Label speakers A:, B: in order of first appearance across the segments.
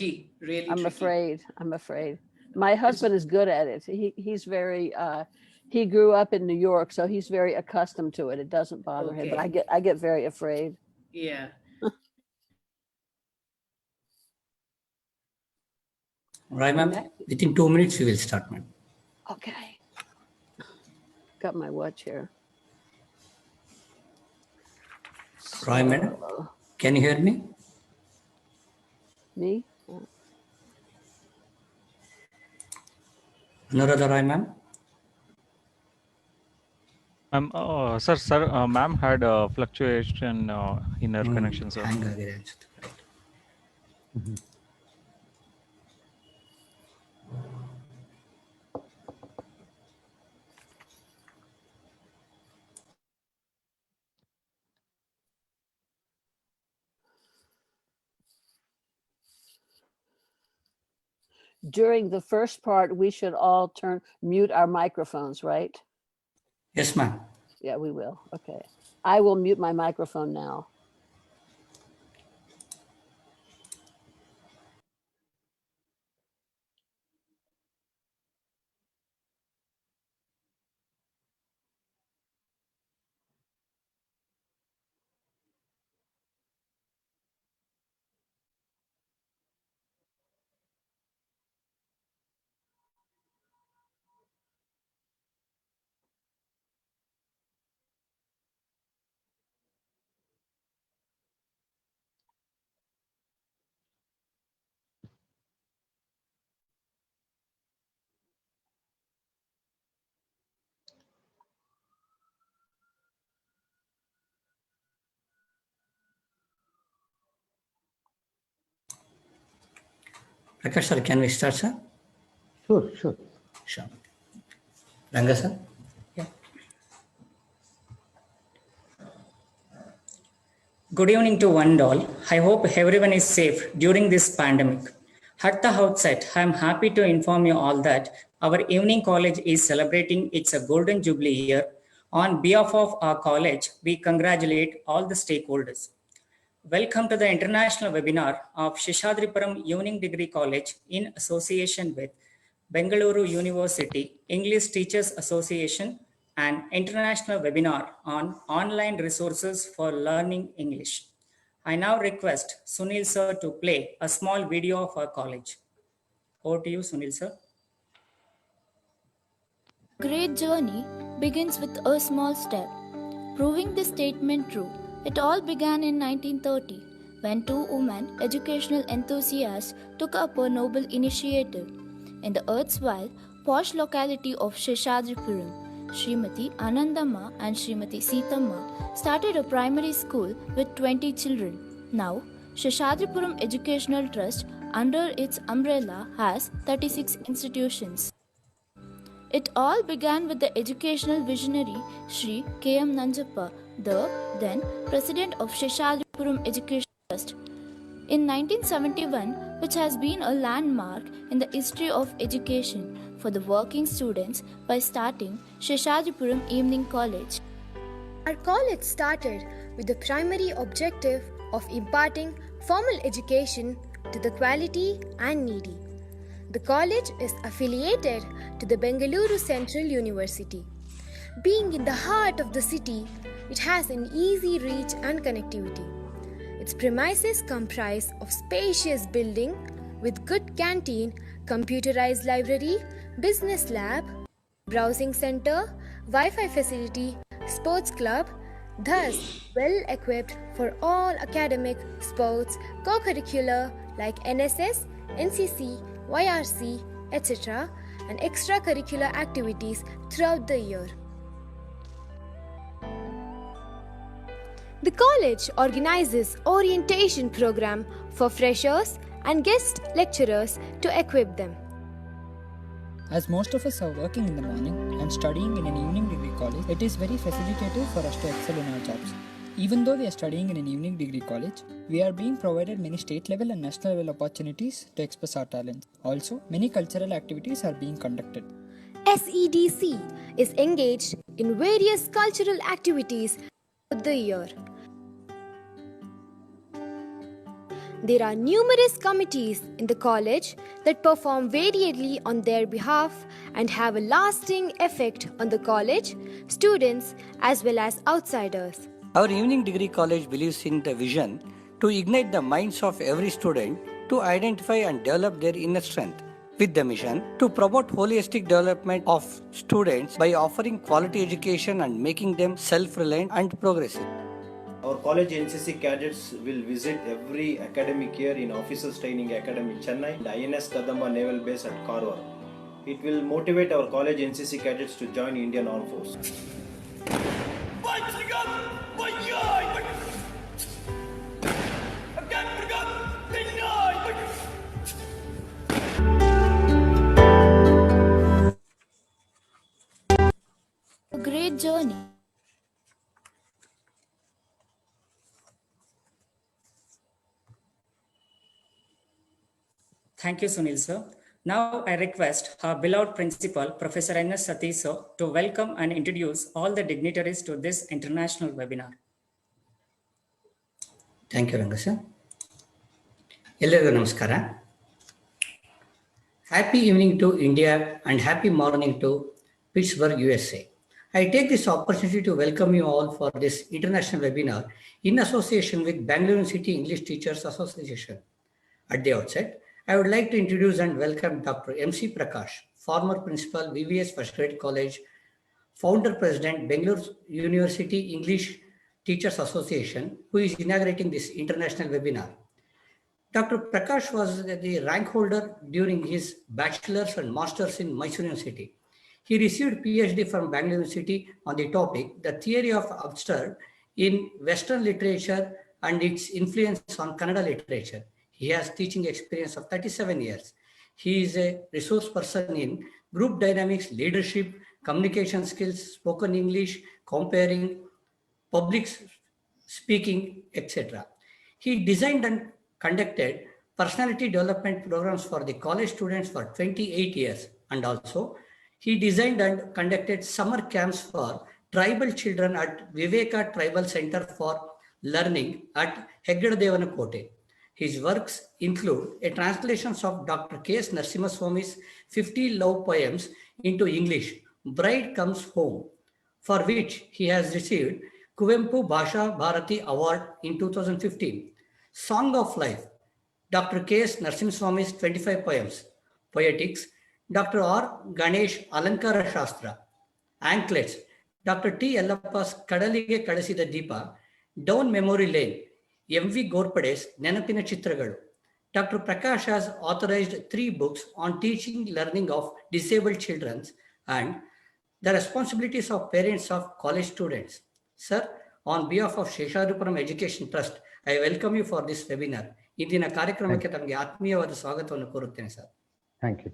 A: tricky, really
B: I'm
A: tricky.
B: afraid. My husband is good at it. He's very, he grew up in New York, so he's very accustomed to it. It doesn't bother him, but I get very afraid.
A: Yeah.
C: Right, ma'am. Within 2 minutes, we will start, ma'am.
B: Okay. Got my watch here.
C: Roy, madam, can you hear me?
B: Me?
C: Anuradha Roy, ma'am.
D: Sir, ma'am had a fluctuation in her connection, sir.
C: Hang again.
B: During the first part, we should all mute our microphones, right?
C: Yes, ma'am.
B: Yeah, we will. Okay. I will mute my microphone now.
C: Prakash sir, can we start, sir?
E: Sure.
C: Ranga sir? Yeah. Good evening to one and all. I hope everyone is safe during this pandemic. At the outset, I am happy to inform you all that our evening college is celebrating its golden jubilee year. On behalf of our college, we congratulate all the stakeholders. Welcome to the international webinar of Seshadripuram Evening Degree College in association with Bengaluru University English Teachers Association, an international webinar on online resources for learning English. I now request Sunil sir to play a small video of our college. Over to you, Sunil sir.
F: Great journey begins with a small step. Proving this statement true, it all began in 1930 when two women educational enthusiasts took up a noble initiative. In the erstwhile posh locality of Seshadripuram, Srimati Anandamma and Srimati Seethamma started a primary school with 20 children. Now, Seshadripuram Educational Trust under its umbrella has 36 institutions. It all began with the educational visionary Sri K.M. Nanjappa, the then president of Seshadripuram Education Trust. In 1971, which has been a landmark in the history of education for the working students by starting Seshadripuram Evening College.
G: Our college started with the primary objective of imparting formal education to the quality and needy. The college is affiliated to the Bengaluru Central University. Being in the heart of the city, it has an easy reach and connectivity. Its premises comprise of spacious building with good canteen, computerized library, business lab, browsing center, Wi-Fi facility, sports club, thus well equipped for all academic, sports, co-curricular like NSS, NCC, YRC, etc. and extracurricular activities throughout the year. The college organizes orientation program for freshers and guest lecturers to equip them.
H: As most of us are working in the morning and studying in an evening degree college, it is very facilitative for us to excel in our jobs. Even though we are studying in an evening degree college, we are being provided many state level and national level opportunities to express our talents. Also, many cultural activities are being conducted.
G: SEDC is engaged in various cultural activities throughout the year. There are numerous committees in the college that perform variedly on their behalf and have a lasting effect on the college, students, as well as outsiders.
A: Our evening degree college believes in the vision to ignite the minds of every student to identify and develop their inner strength, with the mission to promote holistic development of students by offering quality education and making them self-reliant and progressive.
E: Our college NCC cadets will visit every academic year in Officers Training Academy Chennai and INS Kadamba Naval Base at Karwar. It will motivate our college NCC cadets to join Indian Armed Forces.
F: A great journey.
C: Thank you, Sunil sir. Now I request our beloved principal, Professor N.S. Satish sir, to welcome and introduce all the dignitaries to this international webinar.
I: Thank you Ranga sir. ಎಲ್ಲರಿಗೂ ನಮಸ್ಕಾರ. Happy evening to India and happy morning to Pittsburgh, USA. I take this opportunity to welcome you all for this international webinar in association with Bangalore City English Teachers Association. At the outset, I would like to introduce and welcome Dr. M.C. Prakash, former principal, VVS First Grade College, founder president, Bangalore University English Teachers Association, who is inaugurating this international webinar. Dr. Prakash was the rank holder during his bachelor's and master's in Mysore University. He received PhD from Bangalore University on the topic, The Theory of Absurd in Western Literature and its Influence on Kannada Literature. He has teaching experience of 37 years. He is a resource person in group dynamics, leadership, communication skills, spoken English, comparing, public speaking, etc. He designed and conducted personality development programs for the college students for 28 years. And also, he designed and conducted summer camps for tribal children at Viveka Tribal Center for Learning at Heggadadevanakkote. His works include a translation of Dr. K.S. Narasimhaswamy's 50 love poems into English, Bride Comes Home, for which he has received Kuvempu Bhasha Bharati Award in 2015. Song of Life, Dr. K.S. Narasimhaswamy's 25 poems. Poetics, Dr. R. Ganesh Alankara Shastra. Anklets, Dr. T. Yellappa's Kadalige Kadasida Deepa, Down Memory Lane, M.V. Gorpade's Nenapina Chitragalu. Dr. Prakash has authorized 3 books on teaching learning of disabled children and the responsibilities of parents of college students. Sir, on behalf of Seshadripuram Education Trust, I welcome you for this webinar. ಇಂದಿನ ಕಾರ್ಯಕ್ರಮಕ್ಕೆ ತಮಗೆ ಆತ್ಮೀಯವಾದ ಸ್ವಾಗತವನ್ನು ಕೋರುತ್ತೇನೆ sir.
J: Thank you.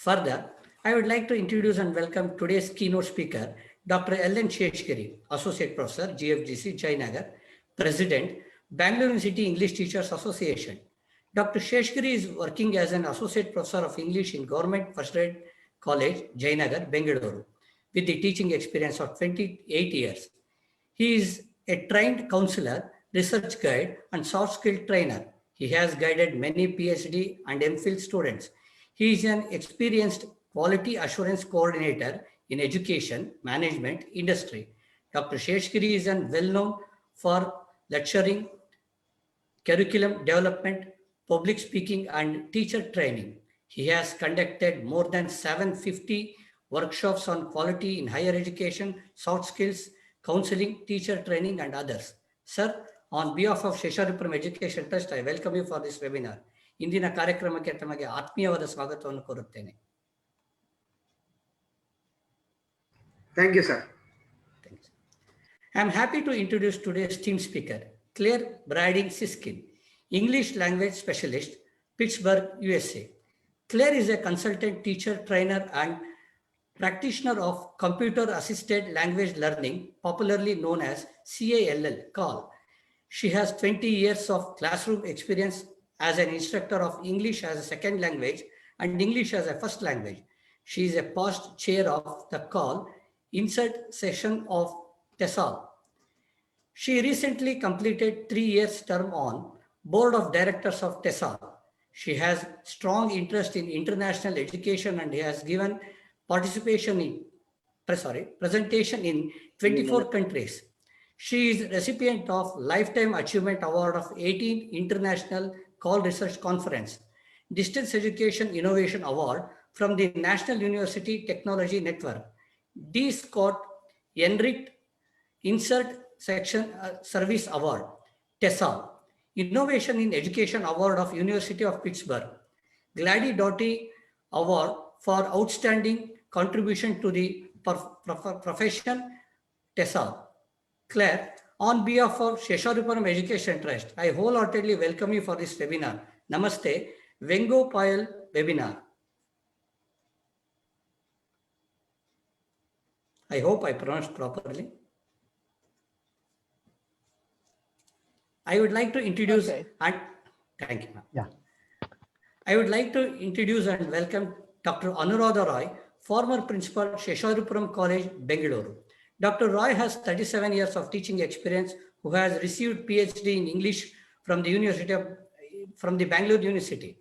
I: Further, I would like to introduce and welcome today's keynote speaker, Dr. L.N. Seshadri, Associate Professor, GFGC, Jayanagar, President, Bangalore University English Teachers Association. Dr. Seshadri is working as an Associate Professor of English in Government First Grade College, Jayanagar, Bengaluru, with the teaching experience of 28 years. He is a trained counselor, research guide, and soft skill trainer. He has guided many PhD and MPhil students. He is an experienced quality assurance coordinator in education, management, industry. Dr. Seshadri is well known for lecturing, curriculum development, public speaking, and teacher training. He has conducted more than 750 workshops on quality in higher education, soft skills, counseling, teacher training, and others. Sir, on behalf of Seshadripuram Education Trust, I welcome you for this webinar. ಇಂದಿನ ಕಾರ್ಯಕ್ರಮಕ್ಕೆ ತಮಗೆ ಆತ್ಮೀಯವಾದ ಸ್ವಾಗತವನ್ನು ಕೋರುತ್ತೇನೆ.
K: Thank you, sir.
I: Thanks. I am happy to introduce today's team speaker, Claire Brading Siskin, English language specialist, Pittsburgh, USA. Claire is a consultant teacher, trainer, and practitioner of computer-assisted language learning, popularly known as CALL, CALL. She has 20 years of classroom experience as an instructor of English as a second language and English as a first language. She is a past chair of the CALL Insert Session of TESOL. She recently completed 3 years term on Board of Directors of TESA. She has strong interest in international education and has given participation in presentation in 24 countries. She is recipient of Lifetime Achievement Award of 18 International Call Research Conference, Distance Education Innovation Award from the National University Technology Network, D. Scott Enright Insert Section Service Award, TESA, Innovation in Education Award of University of Pittsburgh, Gladys Doughty Award for Outstanding Contribution to the Profession, TESA. Claire, on behalf of Seshadripuram Education Trust, I wholeheartedly welcome you for this webinar. Namaste, Vengo Payal webinar. I hope I pronounced properly. I would like to introduce and thank you, ma'am.
J: Yeah.
I: I would like to introduce and welcome Dr. Anuradha Roy, former principal, Seshadripuram College, Bengaluru. Dr. Roy has 37 years of teaching experience, who has received PhD in English from the Bangalore University.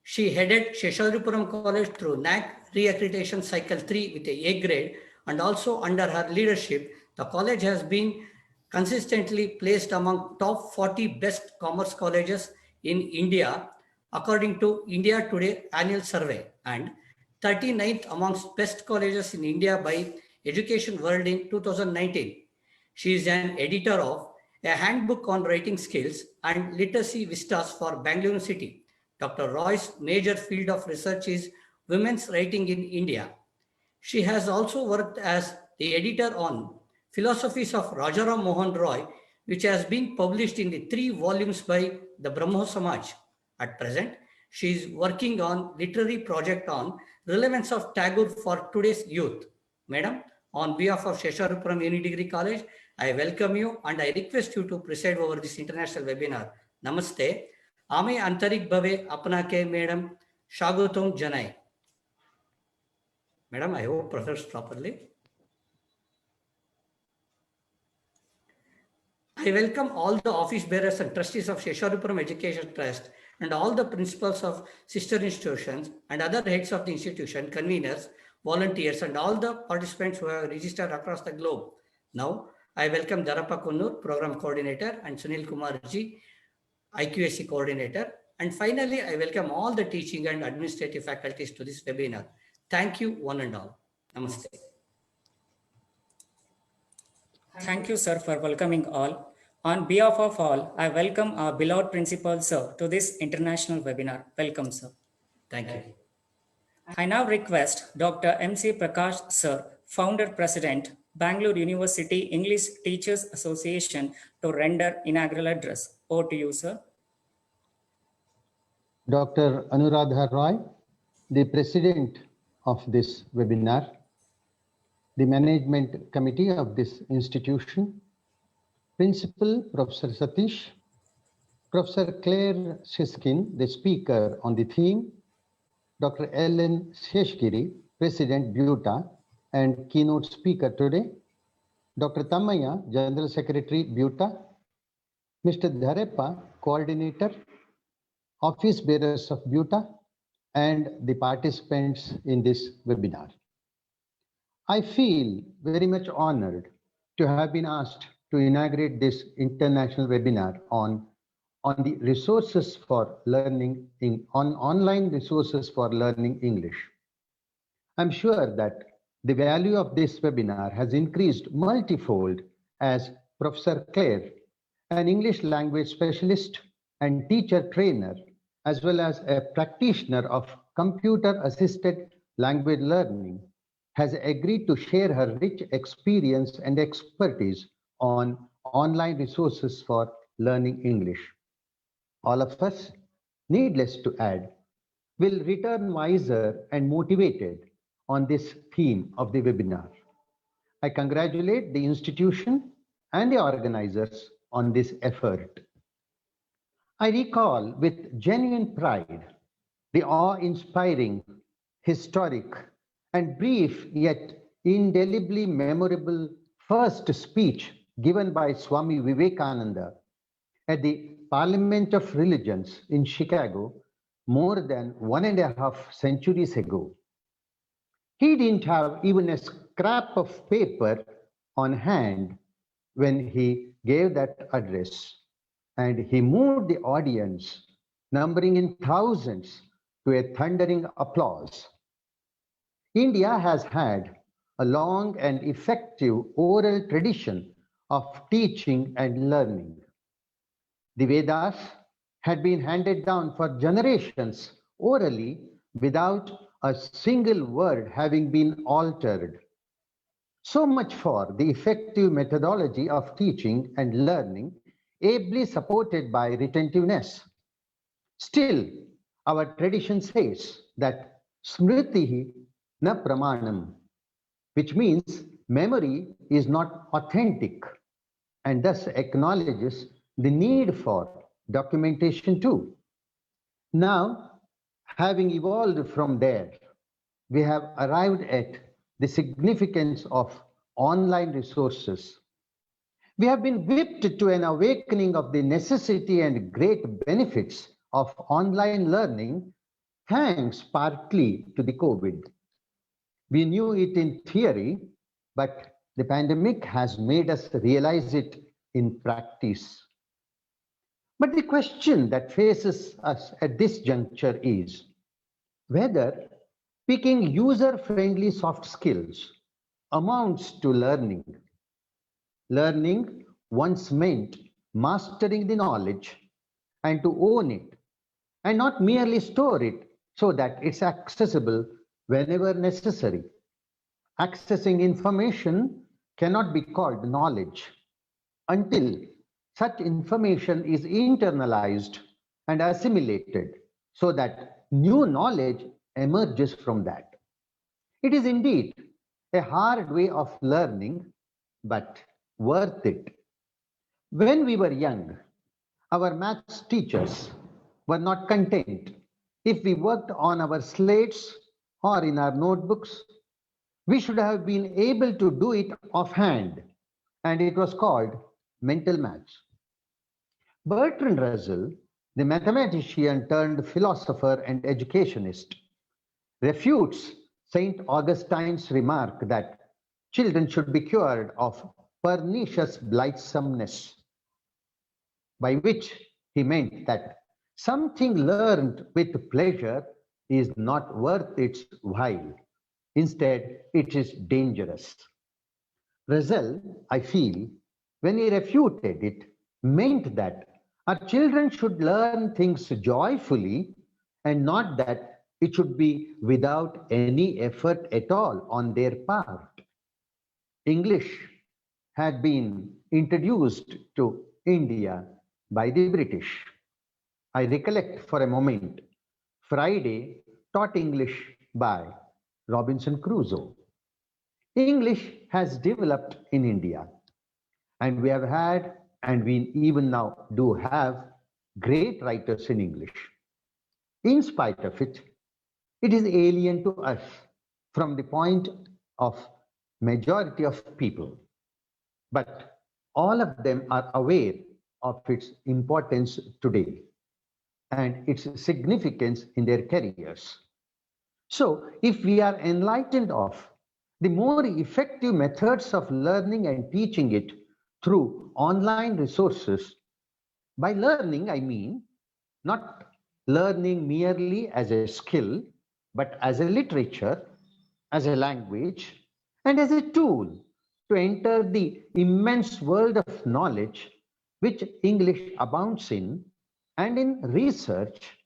I: She headed Seshadripuram College through NAC Reaccreditation Cycle 3 with a grade, and also under her leadership, the college has been consistently placed among top 40 best commerce colleges in India according to India Today annual survey, and 39th amongst best colleges in India by Education World in 2019. She is an editor of a handbook on writing skills and literacy vistas for Bangalore City. Dr. Roy's major field of research is women's writing in India. She has also worked as the editor on Philosophies of Rajaram Mohan Roy, which has been published in the 3 volumes by the Brahmo Samaj. At present, she is working on literary project on relevance of Tagore for today's youth. Madam, on behalf of Seshadripuram Uni Degree College, I welcome you and I request you to preside over this international webinar. Namaste. Ame Antarik Bhave Apnake Madam Shagutum Janai. Madam, I hope pronounced properly. I welcome all the office bearers and trustees of Seshadripuram Education Trust and all the principals of sister institutions and other heads of the institution, conveners, volunteers, and all the participants who have registered across the globe. Now, I welcome Dharappa Kunnur, Program Coordinator, and Sunil Kumar Ji, IQAC Coordinator. And finally, I welcome all the teaching and administrative faculties to this webinar. Thank you, one and all. Namaste.
C: Thank you, sir, for welcoming all. On behalf of all, I welcome our beloved principal, sir, to this international webinar. Welcome, sir.
I: Thank you.
C: I now request Dr. M.C. Prakash, sir, Founder President, Bangalore University English Teachers Association, to render inaugural address. Over to you, sir.
J: Dr. Anuradha Roy, the President of this webinar, the Management Committee of this institution, Principal Professor Satish, Professor Claire Siskin, the speaker on the theme, Dr. Ellen Sheshgiri, President BUTA and keynote speaker today, Dr. Tamaya, General Secretary BUTA, Mr. Dharepa, Coordinator, Office Bearers of BUTA, and the participants in this webinar. I feel very much honored to have been asked to inaugurate this international webinar on the resources for learning, on online resources for learning English. I'm sure that the value of this webinar has increased multifold as Professor Claire, an English language specialist and teacher trainer, as well as a practitioner of computer-assisted language learning, has agreed to share her rich experience and expertise on online resources for learning English. All of us, needless to add, will return wiser and motivated on this theme of the webinar. I congratulate the institution and the organizers on this effort. I recall with genuine pride the awe-inspiring, historic, and brief yet indelibly memorable first speech given by Swami Vivekananda at the Parliament of Religions in Chicago more than 1.5 centuries ago. He didn't have even a scrap of paper on hand when he gave that address, and he moved the audience, numbering in thousands, to a thundering applause. India has had a long and effective oral tradition of teaching and learning. The Vedas had been handed down for generations orally without a single word having been altered. So much for the effective methodology of teaching and learning, ably supported by retentiveness. Still, our tradition says that smritihi na pramanam, which means memory is not authentic, and thus acknowledges the need for documentation too. Now, having evolved from there, we have arrived at the significance of online resources. We have been whipped to an awakening of the necessity and great benefits of online learning, thanks partly to the COVID. We knew it in theory, but the pandemic has made us realize it in practice. But the question that faces us at this juncture is whether picking user-friendly soft skills amounts to learning. Learning once meant mastering the knowledge and to own it, and not merely store it so that it's accessible whenever necessary. Accessing information cannot be called knowledge until such information is internalized and assimilated so that new knowledge emerges from that. It is indeed a hard way of learning, but worth it. When we were young, our maths teachers were not content if we worked on our slates or in our notebooks. We should have been able to do it offhand, and it was called mental maths. Bertrand Russell, the mathematician turned philosopher and educationist, refutes St. Augustine's remark that children should be cured of pernicious blithesomeness, by which he meant that something learned with pleasure is not worth its while. Instead, it is dangerous. Russell, I feel, when he refuted it, meant that our children should learn things joyfully and not that it should be without any effort at all on their part. English had been introduced to India by the British. I recollect for a moment Friday taught English by Robinson Crusoe. English has developed in India, and we have had, and we even now do have, great writers in English. In spite of it, it is alien to us from the point of majority of people. But all of them are aware of its importance today and its significance in their careers. So, if we are enlightened of the more effective methods of learning and teaching it through online resources, by learning, I mean not learning merely as a skill, but as a literature, as a language, and as a tool to enter the immense world of knowledge which English abounds in, and in research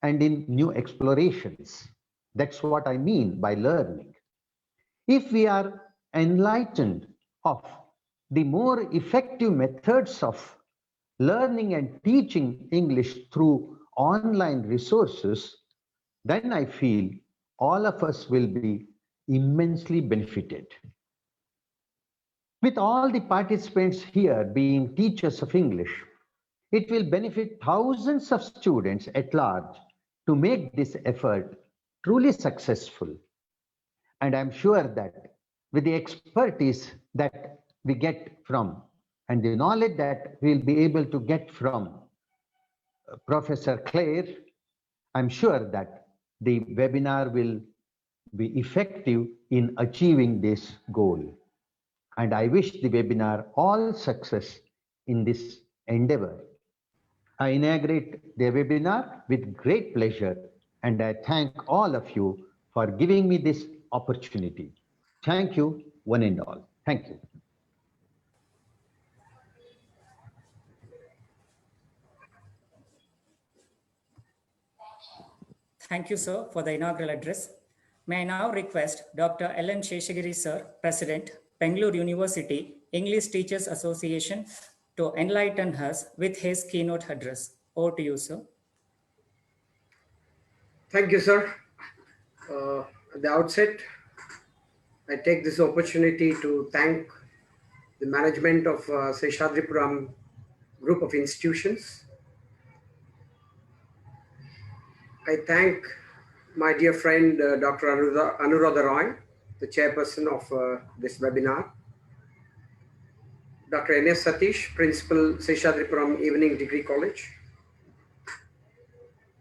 J: and in new explorations. That's what I mean by learning. If we are enlightened of the more effective methods of learning and teaching English through online resources, then I feel all of us will be immensely benefited. With all the participants here being teachers of English, it will benefit thousands of students at large to make this effort truly successful. And I'm sure that with the expertise that we get from and the knowledge that we'll be able to get from Professor Claire, I'm sure that the webinar will be effective in achieving this goal. And I wish the webinar all success in this endeavor. I inaugurate the webinar with great pleasure, and I thank all of you for giving me this opportunity. Thank you, one and all. Thank you.
C: Thank you, sir, for the inaugural address. May I now request Dr. Ellen Seshagiri, sir, President, Bangalore University English Teachers Association, to enlighten us with his keynote address. Over to you, sir.
K: Thank you, sir. At the outset, I take this opportunity to thank the management of Seshadripuram group of institutions. I thank my dear friend Dr. Anuradha Roy, the chairperson of this webinar. Dr. N.S. Satish, Principal, Seshadripuram Evening Degree College.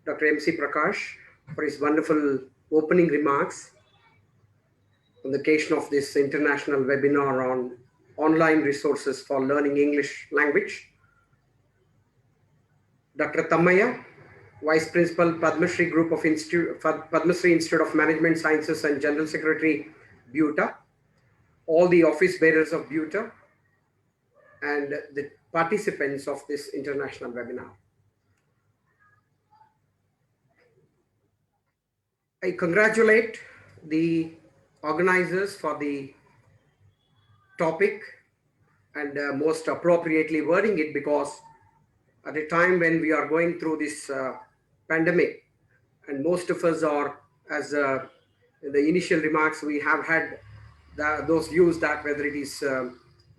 K: Dr. M.C. Prakash for his wonderful opening remarks on the occasion of this international webinar on online resources for learning English language. Dr. Tammaya, Vice Principal, Padmasri Group of Padmasri Institute of Management Sciences and General Secretary, BUTA, all the office bearers of BUTA, and the participants of this international webinar. I congratulate the organizers for the topic and most appropriately wording it, because at a time when we are going through this pandemic, and most of us are, as in the initial remarks, we have had those views that whether it is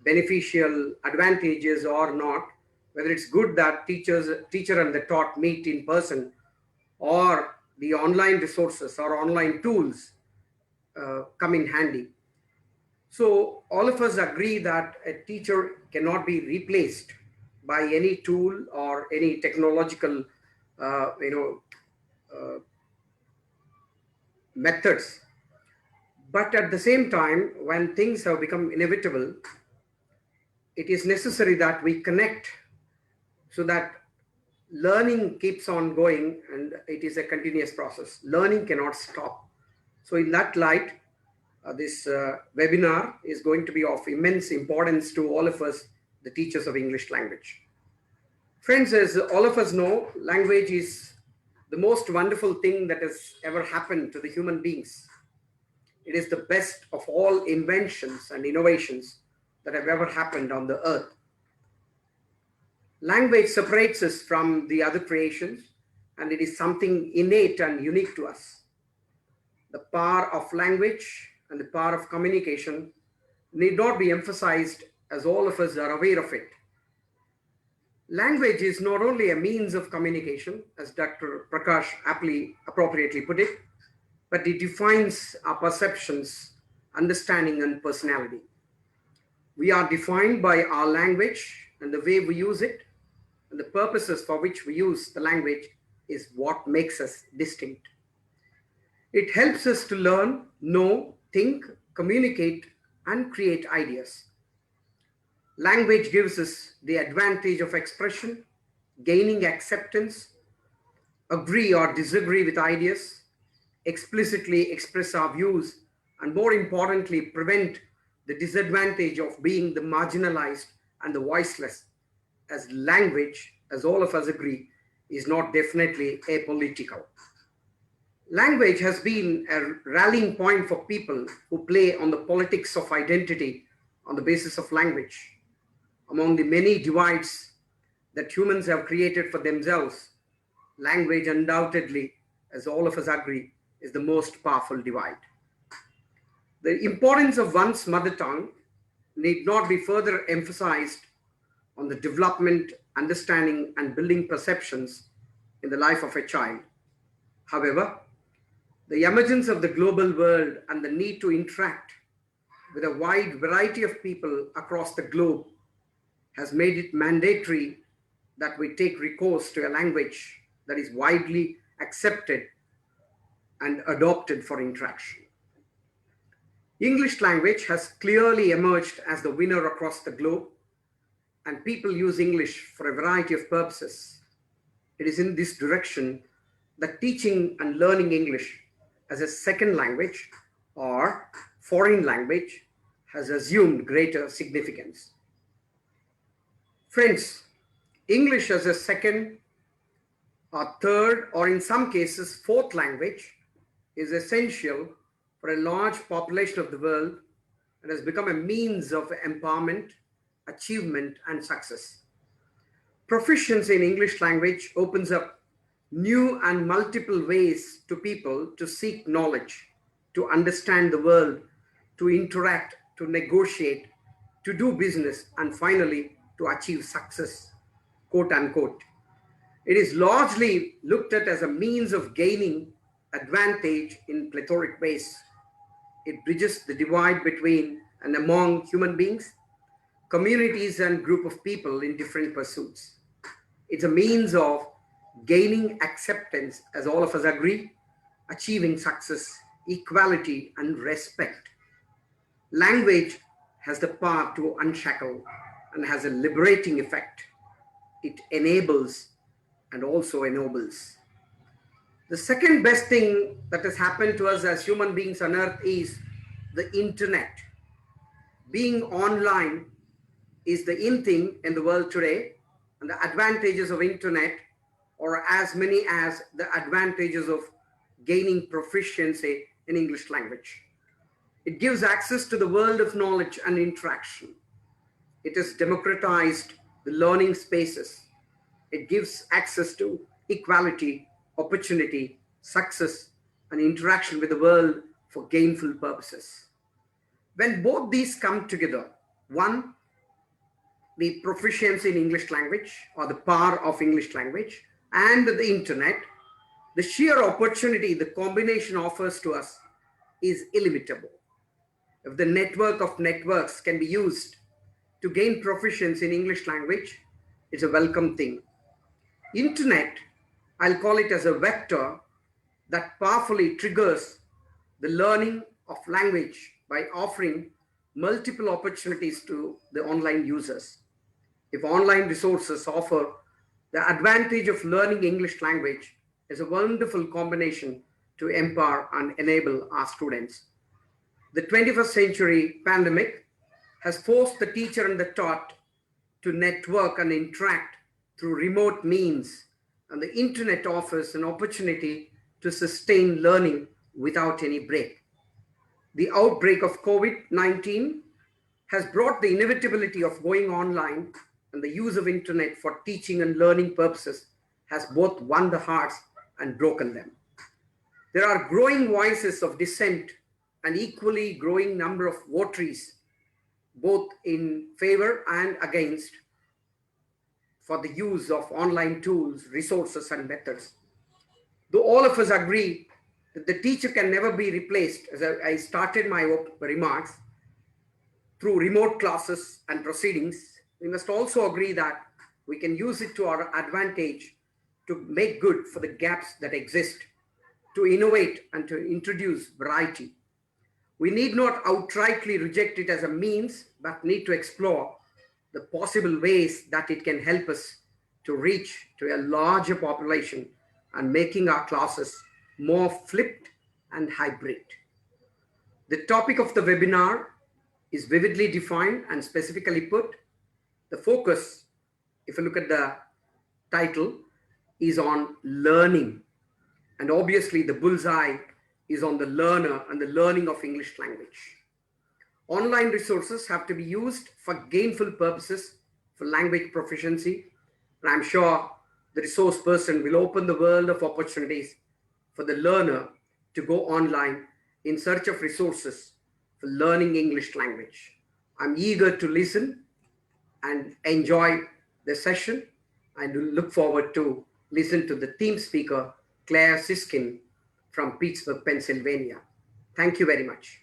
K: beneficial advantages or not, whether it's good that teacher and the taught meet in person, or the online resources or online tools come in handy. So all of us agree that a teacher cannot be replaced by any tool or any technological methods. But at the same time, when things have become inevitable, it is necessary that we connect so that learning keeps on going, and it is a continuous process. Learning cannot stop. So in that light, this webinar is going to be of immense importance to all of us, the teachers of English language. Friends, as all of us know, language is the most wonderful thing that has ever happened to the human beings. It is the best of all inventions and innovations that have ever happened on the earth. Language separates us from the other creations, and it is something innate and unique to us. The power of language and the power of communication need not be emphasized, as all of us are aware of it. Language is not only a means of communication, as Dr. Prakash appropriately put it, but it defines our perceptions, understanding, and personality. We are defined by our language, and the way we use it, and the purposes for which we use the language is what makes us distinct. It helps us to learn, know, think, communicate, and create ideas. Language gives us the advantage of expression, gaining acceptance, agree or disagree with ideas, explicitly express our views, and more importantly, prevent the disadvantage of being the marginalized and the voiceless, as language, as all of us agree, is not definitely apolitical. Language has been a rallying point for people who play on the politics of identity on the basis of language. Among the many divides that humans have created for themselves, language undoubtedly, as all of us agree, is the most powerful divide. The importance of one's mother tongue need not be further emphasized on the development, understanding, and building perceptions in the life of a child. However, the emergence of the global world and the need to interact with a wide variety of people across the globe has made it mandatory that we take recourse to a language that is widely accepted and adopted for interaction. English language has clearly emerged as the winner across the globe, and people use English for a variety of purposes. It is in this direction that teaching and learning English as a second language or foreign language has assumed greater significance. Friends, English as a second or third, or in some cases, fourth language is essential for a large population of the world and has become a means of empowerment, achievement, and success. Proficiency in English language opens up new and multiple ways to people to seek knowledge, to understand the world, to interact, to negotiate, to do business, and finally, to achieve success, quote unquote. It is largely looked at as a means of gaining advantage in plethoric ways. It bridges the divide between and among human beings, communities, and group of people in different pursuits. It's a means of gaining acceptance, as all of us agree, achieving success, equality, and respect. Language has the power to unshackle and has a liberating effect. It enables and also ennobles. The second best thing that has happened to us as human beings on earth is the internet. Being online is the in thing in the world today, and the advantages of internet are as many as the advantages of gaining proficiency in English language. It gives access to the world of knowledge and interaction. It has democratized the learning spaces. It gives access to equality, opportunity, success, and interaction with the world for gainful purposes. When both these come together, one, the proficiency in English language or the power of English language and the internet, the sheer opportunity the combination offers to us is illimitable. If the network of networks can be used to gain proficiency in English language, it's a welcome thing. Internet, I'll call it as a vector that powerfully triggers the learning of language by offering multiple opportunities to the online users. If online resources offer the advantage of learning English language, is a wonderful combination to empower and enable our students. The 21st century pandemic has forced the teacher and the taught to network and interact through remote means, and the internet offers an opportunity to sustain learning without any break. The outbreak of COVID-19 has brought the inevitability of going online, and the use of internet for teaching and learning purposes has both won the hearts and broken them. There are growing voices of dissent and equally growing number of votaries, both in favor and against, for the use of online tools, resources, and methods. Though all of us agree that the teacher can never be replaced, as I started my remarks, through remote classes and proceedings, we must also agree that we can use it to our advantage to make good for the gaps that exist, to innovate and to introduce variety. We need not outrightly reject it as a means, but need to explore the possible ways that it can help us to reach to a larger population and making our classes more flipped and hybrid. The topic of the webinar is vividly defined and specifically put. The focus, if you look at the title, is on learning. And obviously the bullseye is on the learner and the learning of English language. Online resources have to be used for gainful purposes for language proficiency. And I'm sure the resource person will open the world of opportunities for the learner to go online in search of resources for learning English language. I'm eager to listen and enjoy the session. I look forward to listen to the theme speaker, Claire Siskin from Pittsburgh, Pennsylvania. Thank you very much.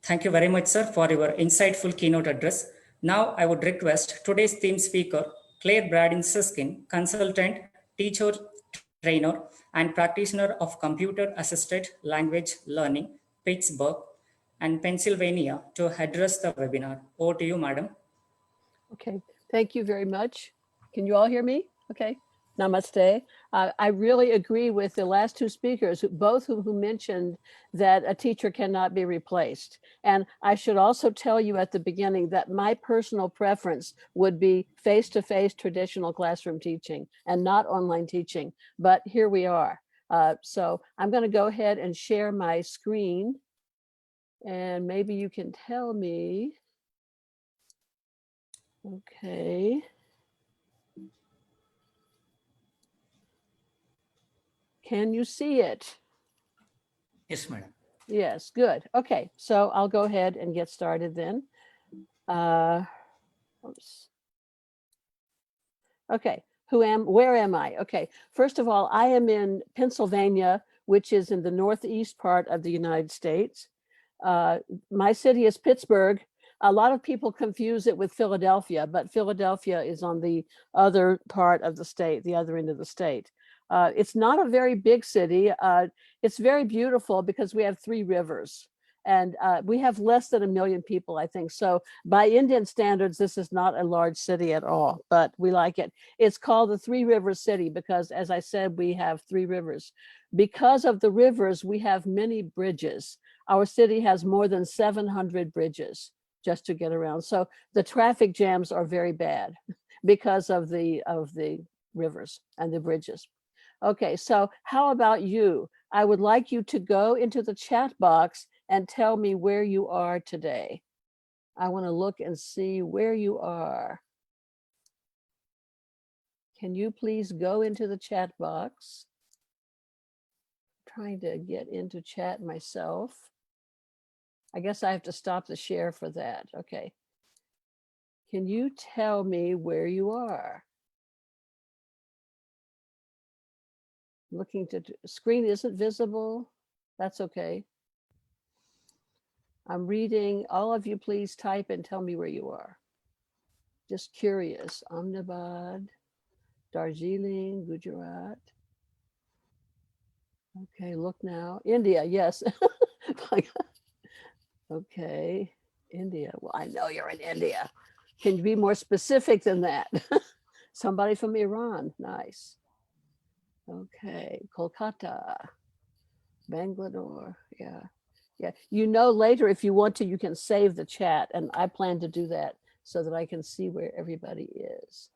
C: Thank you very much, sir, for your insightful keynote address. Now, I would request today's theme speaker, Claire Braddon Siskin, consultant, teacher, trainer, and practitioner of computer-assisted language learning, Pittsburgh and Pennsylvania, to address the webinar. Over to you, madam.
B: Okay, thank you very much. Can you all hear me? Okay, namaste. I really agree with the last two speakers, both who mentioned that a teacher cannot be replaced. And I should also tell you at the beginning that my personal preference would be face-to-face traditional classroom teaching and not online teaching, but here we are. So I'm going to go ahead and share my screen, and maybe you can tell me. Okay. Can you see it?
I: Yes, madam.
B: Yes, good. Okay, so I'll go ahead and get started then. Oops. Okay, where am I? Okay, first of all, I am in Pennsylvania, which is in the northeast part of the United States. My city is Pittsburgh. A lot of people confuse it with Philadelphia, but Philadelphia is on the other part of the state, the other end of the state. It's not a very big city. It's very beautiful because we have 3 rivers, and we have less than 1 million people, I think. So by Indian standards, this is not a large city at all, but we like it. It's called the 3 Rivers City because, as I said, we have 3 rivers. Because of the rivers, we have many bridges. Our city has more than 700 bridges just to get around. So the traffic jams are very bad because of the rivers and the bridges. Okay, so how about you? I would like you to go into the chat box and tell me where you are today. I want to look and see where you are. Can you please go into the chat box? I'm trying to get into chat myself. I guess I have to stop the share for that. Okay. Can you tell me where you are? Looking to screen isn't visible. That's okay. I'm reading. All of you, please type and tell me where you are. Just curious. Ahmedabad, Darjeeling, Gujarat. Okay, look now. India, yes. Okay, India. Well, I know you're in India. Can you be more specific than that? Somebody from Iran. Nice. Okay, Kolkata, Bangalore. Yeah. Yeah. You know, later, if you want to, you can save the chat. And I plan to do that so that I can see where everybody is.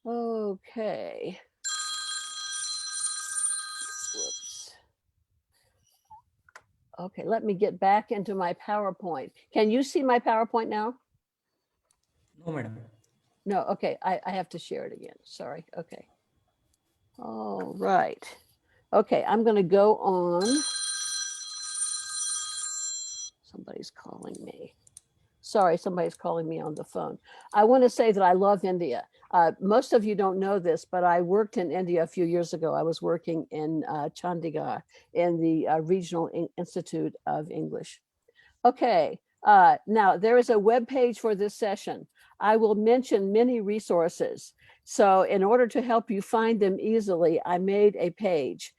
B: Okay. Whoops. Okay, let me get back into my PowerPoint. Can you see my PowerPoint now?
C: No, madam.
B: No, okay, I have to share it again. Sorry, okay. All right. Okay, I'm gonna go on. Somebody's calling me. Sorry, somebody's calling me on the phone. I want to say that I love India. Most of you don't know this, but I worked in India a few years ago. I was working in Chandigarh in the Regional Institute of English. Okay, now there is a web page for this session. I will mention many resources. So in order to help you find them easily, I made a page.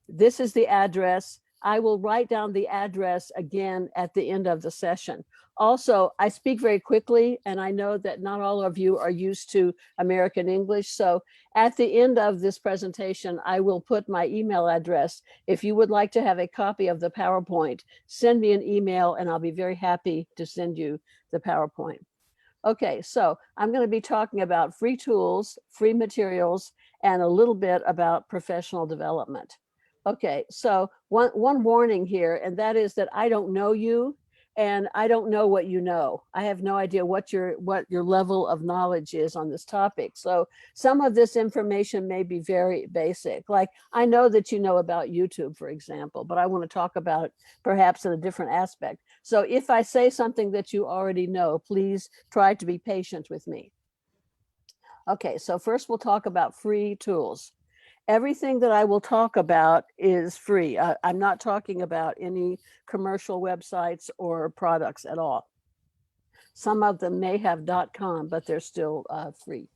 B: This is the address. I will write down the address again at the end of the session. Also, I speak very quickly, and I know that not all of you are used to American English. So at the end of this presentation, I will put my email address. If you would like to have a copy of the PowerPoint, send me an email and I'll be very happy to send you the PowerPoint. Okay, so I'm going to be talking about free tools, free materials, and a little bit about professional development. Okay, so one warning here, and that is that I don't know you, and I don't know what you know. I have no idea what your level of knowledge is on this topic. So some of this information may be very basic. Like I know that you know about YouTube, for example, but I want to talk about it perhaps in a different aspect. So if I say something that you already know, please try to be patient with me. Okay, so first we'll talk about free tools. Everything that I will talk about is free. I'm not talking about any commercial websites or products at all. Some of them may have .com, but they're still free.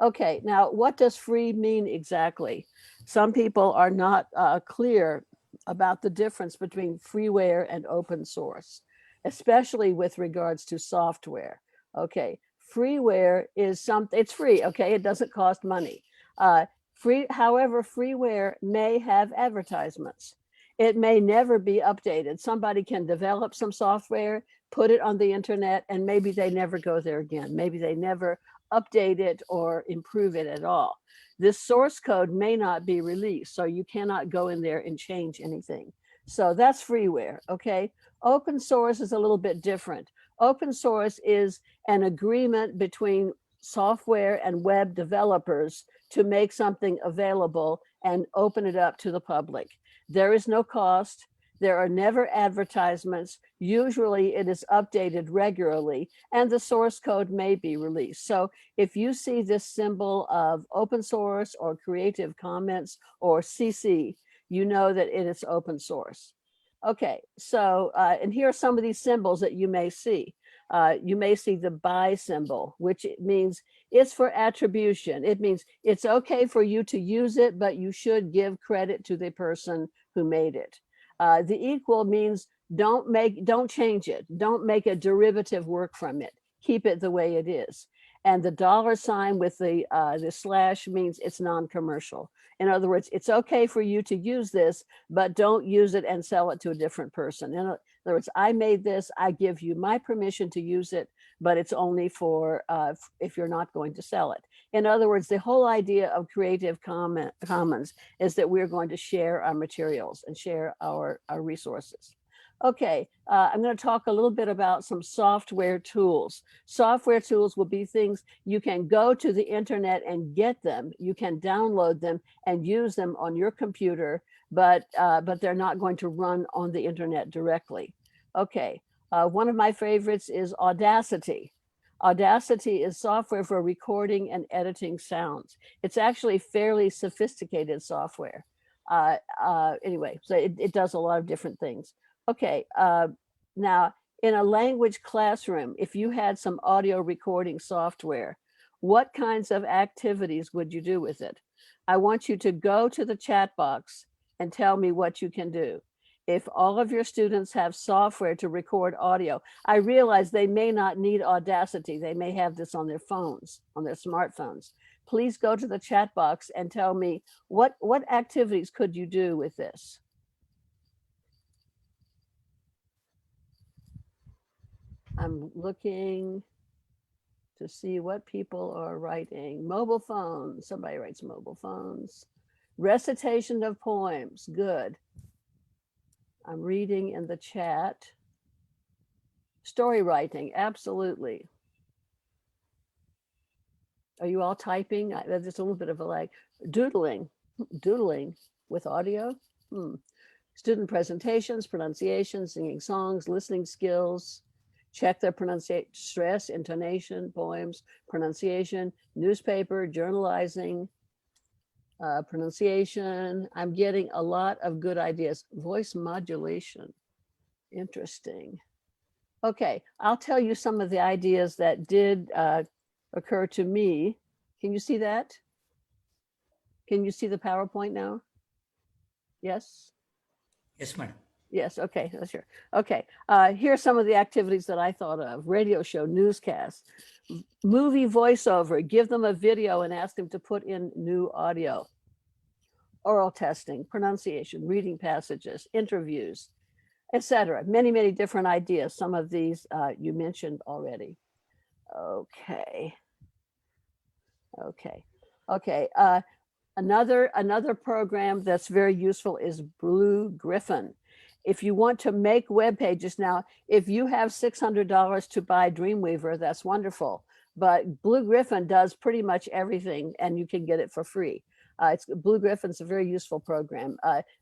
B: Okay, now what does free mean exactly? Some people are not clear about the difference between freeware and open source, especially with regards to software. Okay, freeware is something, it's free, okay, it doesn't cost money. However, freeware may have advertisements. It may never be updated. Somebody can develop some software, put it on the internet, and maybe they never go there again. Maybe they never update it or improve it at all. This source code may not be released, so you cannot go in there and change anything. So that's freeware, okay? Open source is a little bit different. Open source is an agreement between software and web developers to make something available and open it up to the public. There is no cost. There are never advertisements. Usually it is updated regularly and the source code may be released. So if you see this symbol of open source or Creative Commons or CC, you know that it is open source. Okay, so, and here are some of these symbols that you may see. You may see the by symbol, which means it's for attribution. It means it's okay for you to use it, but you should give credit to the person who made it. The equal means don't change it. Don't make a derivative work from it. Keep it the way it is. And the $sign with the slash means it's non-commercial. In other words, it's okay for you to use this, but don't use it and sell it to a different person. In other words, I made this, I give you my permission to use it, but it's only for if you're not going to sell it. In other words, the whole idea of Creative Commons is that we're going to share our materials and share our resources. Okay, I'm going to talk a little bit about some software tools. Software tools will be things you can go to the internet and get them. You can download them and use them on your computer, but they're not going to run on the internet directly. Okay, one of my favorites is Audacity. Audacity is software for recording and editing sounds. It's actually fairly sophisticated software. Anyway, so it does a lot of different things. Okay, now in a language classroom, if you had some audio recording software, what kinds of activities would you do with it? I want you to go to the chat box and tell me what you can do. If all of your students have software to record audio, I realize they may not need Audacity. They may have this on their phones, on their smartphones. Please go to the chat box and tell me what activities could you do with this? I'm looking to see what people are writing. Mobile phones, somebody writes mobile phones. Recitation of poems, good. I'm reading in the chat. Story writing, absolutely. Are you all typing? There's a little bit of a lag. Doodling with audio. Student presentations, pronunciation, singing songs, listening skills. Check their pronunciation, stress, intonation, poems, pronunciation, newspaper, journalizing, pronunciation. I'm getting a lot of good ideas. Voice modulation, interesting. Okay, I'll tell you some of the ideas that did occur to me. Can you see that? Can you see the PowerPoint now? Yes?
I: Yes, madam.
B: Yes, okay, that's sure. Okay, here's some of the activities that I thought of. Radio show, newscast, movie voiceover, give them a video and ask them to put in new audio. Oral testing, pronunciation, reading passages, interviews, etc. Many, many different ideas. Some of these you mentioned already. Okay. Another program that's very useful is Blue Griffin. If you want to make web pages now, if you have $600 to buy Dreamweaver, that's wonderful. But Blue Griffin does pretty much everything, and you can get it for free. Blue Griffin's a very useful program.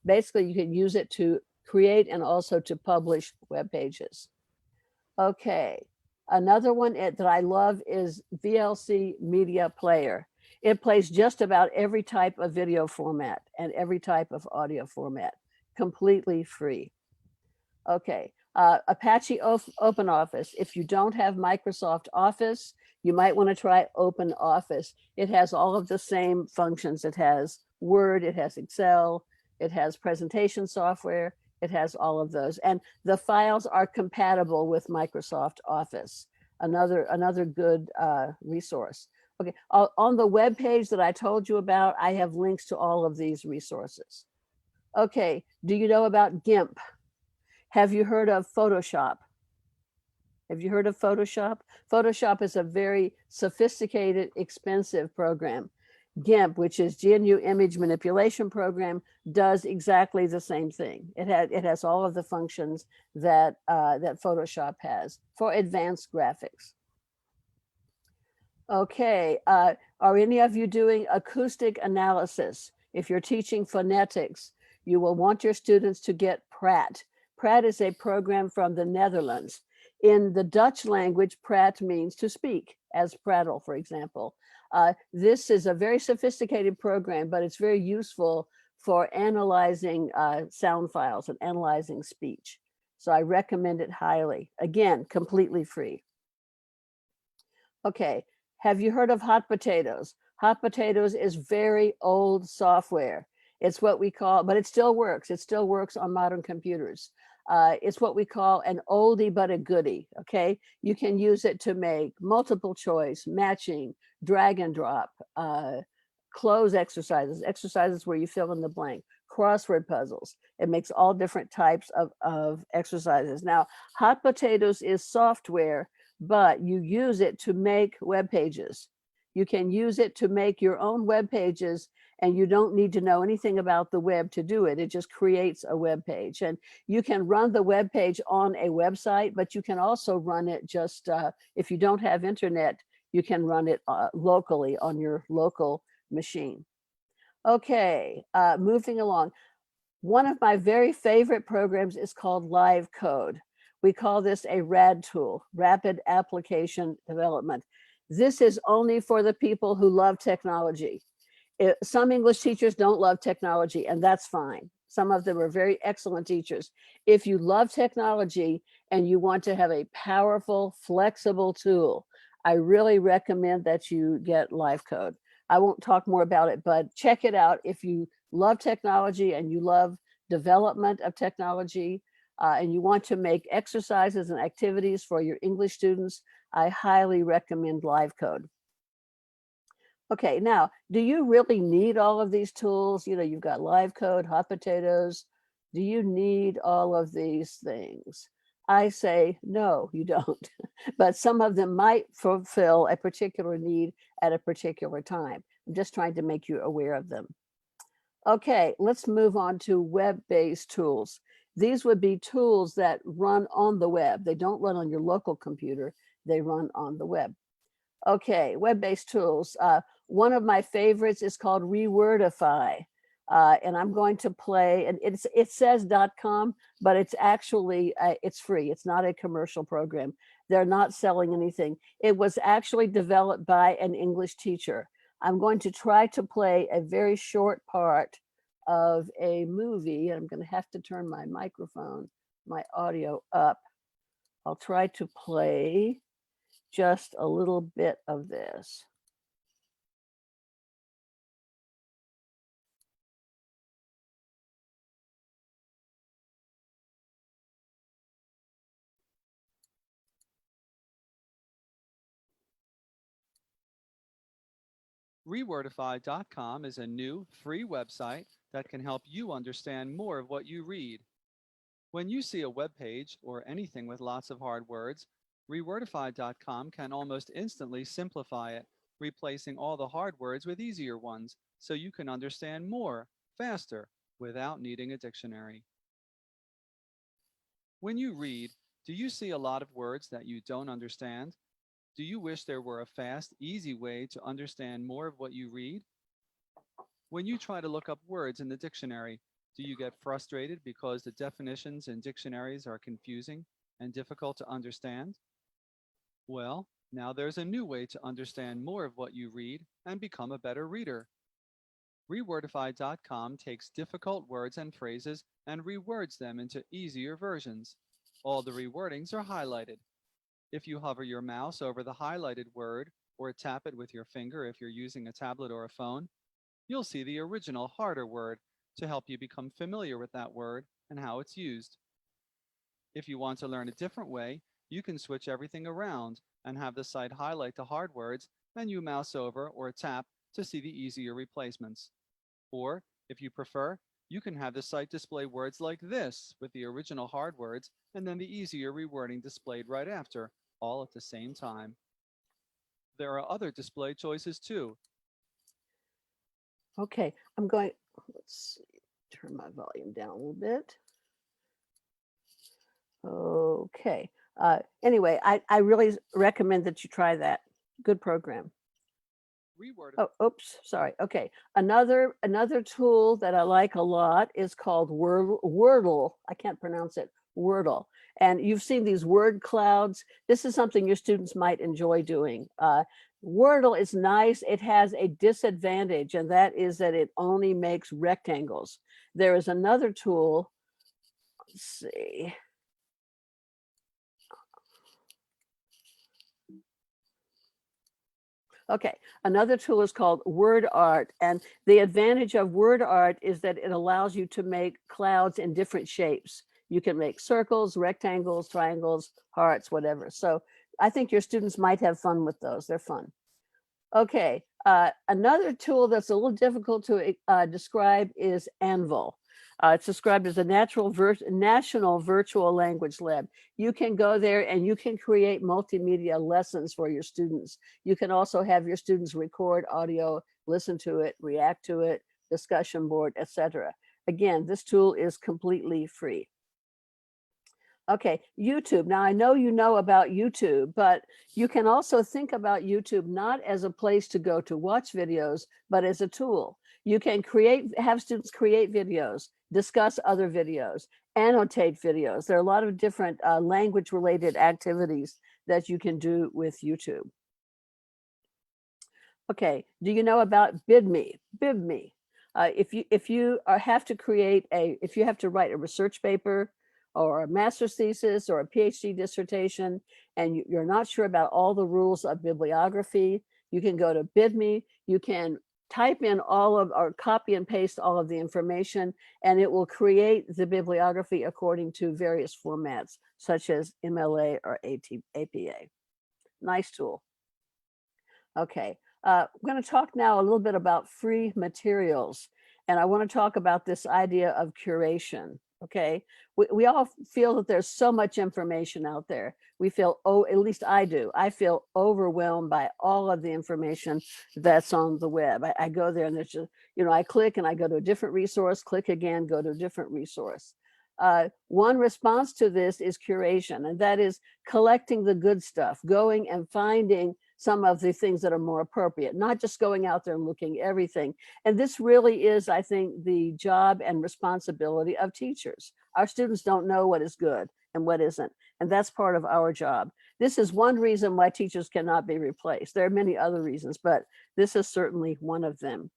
B: Basically, you can use it to create and also to publish web pages. Okay, another one that I love is VLC Media Player. It plays just about every type of video format and every type of audio format, completely free. Okay, Apache OpenOffice. If you don't have Microsoft Office, you might want to try OpenOffice. It has all of the same functions. It has Word, it has Excel, it has presentation software, it has all of those. And the files are compatible with Microsoft Office. Another good resource. Okay, on the web page that I told you about, I have links to all of these resources. Okay, do you know about GIMP? Have you heard of Photoshop? Have you heard of Photoshop? Photoshop is a very sophisticated, expensive program. GIMP, which is GNU Image Manipulation Program, does exactly the same thing. It has all of the functions that, that Photoshop has for advanced graphics. Okay, are any of you doing acoustic analysis? If you're teaching phonetics, you will want your students to get Praat. Praat is a program from the Netherlands. In the Dutch language, Praat means to speak, as prattle, for example. This is a very sophisticated program, but it's very useful for analyzing sound files and analyzing speech. So I recommend it highly. Again, completely free. Okay, have you heard of Hot Potatoes? Hot Potatoes is very old software. It's what we call, but it still works. It still works on modern computers. It's what we call an oldie but a goodie, okay? You can use it to make multiple choice, matching, drag and drop, cloze exercises, exercises where you fill in the blank, crossword puzzles. It makes all different types of exercises. Now, Hot Potatoes is software, but you use it to make web pages. You can use it to make your own web pages, and you don't need to know anything about the web to do it. It just creates a web page. And you can run the web page on a website, but you can also run it just, if you don't have internet, you can run it locally on your local machine. Okay, moving along. One of my very favorite programs is called Live Code. We call this a RAD tool, Rapid Application Development. This is only for the people who love technology. Some English teachers don't love technology, and that's fine. Some of them are very excellent teachers. If you love technology and you want to have a powerful, flexible tool, I really recommend that you get Live Code. I won't talk more about it, but check it out if you love technology and you love development of technology, and you want to make exercises and activities for your English students. I highly recommend Live Code. Okay, now, do you really need all of these tools? You know, you've got Live Code, Hot Potatoes. Do you need all of these things? I say, no, you don't. But some of them might fulfill a particular need at a particular time. I'm just trying to make you aware of them. Okay, let's move on to web-based tools. These would be tools that run on the web. They don't run on your local computer. They run on the web. Okay, web-based tools. One of my favorites is called Rewordify. And I'm going to play, and it says .com, but it's actually, it's free. It's not a commercial program. They're not selling anything. It was actually developed by an English teacher. I'm going to try to play a very short part of a movie. I'm going to have to turn my microphone, my audio up. I'll try to play just a little bit of this.
L: Rewordify.com is a new, free website that can help you understand more of what you read. When you see a web page or anything with lots of hard words, Rewordify.com can almost instantly simplify it, replacing all the hard words with easier ones, so you can understand more, faster, without needing a dictionary. When you read, do you see a lot of words that you don't understand? Do you wish there were a fast, easy way to understand more of what you read? When you try to look up words in the dictionary, do you get frustrated because the definitions in dictionaries are confusing and difficult to understand? Well, Now there's a new way to understand more of what you read and become a better reader. Rewordify.com takes difficult words and phrases and rewords them into easier versions. All the rewordings are highlighted. If you hover your mouse over the highlighted word or tap it with your finger if you're using a tablet or a phone, you'll see the original harder word to help you become familiar with that word and how it's used. If you want to learn a different way, you can switch everything around and have the site highlight the hard words and you mouse over or tap to see the easier replacements. Or, if you prefer, you can have the site display words like this with the original hard words and then the easier rewording displayed right after, all at the same time. There are other display choices too.
B: Okay, let's see, turn my volume down a little bit. Okay. Anyway, I really recommend that you try that. Good program. Oh, oops, sorry. Okay. Another tool that I like a lot is called Wordle. I can't pronounce it. Wordle. And you've seen these word clouds. This is something your students might enjoy doing. Wordle is nice. It has a disadvantage, and that is that it only makes rectangles. There is another tool. Let's see. Okay, another tool is called Word Art, and the advantage of Word Art is that it allows you to make clouds in different shapes. You can make circles, rectangles, triangles, hearts, whatever. So I think your students might have fun with those. They're fun. Okay, another tool that's a little difficult to describe is Anvil. It's described as a national virtual language lab. You can go there and you can create multimedia lessons for your students. You can also have your students record audio, listen to it, react to it, discussion board, etc. Again, this tool is completely free. Okay, YouTube. Now I know you know about YouTube, but you can also think about YouTube not as a place to go to watch videos, but as a tool. You can have students create videos, discuss other videos, annotate videos. There are a lot of different language-related activities that you can do with YouTube. Okay, do you know about BibMe? BibMe. If you have to write a research paper, or a master's thesis or a PhD dissertation, and you're not sure about all the rules of bibliography, you can go to BibMe. You can type in or copy and paste all of the information, and it will create the bibliography according to various formats, such as MLA or APA. Nice tool. Okay, I'm going to talk now a little bit about free materials, and I want to talk about this idea of curation. Okay, we all feel that there's so much information out there. We feel, at least I do. I feel overwhelmed by all of the information that's on the web. I go there and there's just, I click and I go to a different resource, click again, go to a different resource. One response to this is curation, and that is collecting the good stuff, going and finding some of the things that are more appropriate, not just going out there and looking at everything. And this really is, I think, the job and responsibility of teachers. Our students don't know what is good and what isn't, and that's part of our job. This is one reason why teachers cannot be replaced. There are many other reasons, but this is certainly one of them.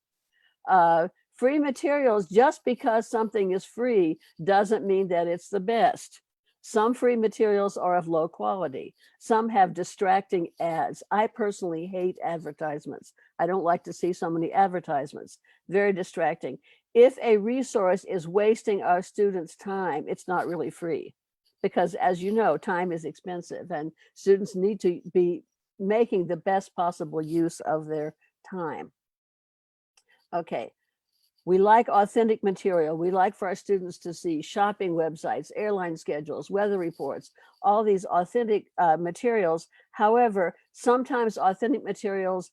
B: Free materials, just because something is free doesn't mean that it's the best. Some free materials are of low quality. Some have distracting ads. I personally hate advertisements. I don't like to see so many advertisements. Very distracting. If a resource is wasting our students' time, it's not really free, because as you know, time is expensive and students need to be making the best possible use of their time. Okay. We like authentic material. We like for our students to see shopping websites, airline schedules, weather reports, all these authentic materials. However, sometimes authentic materials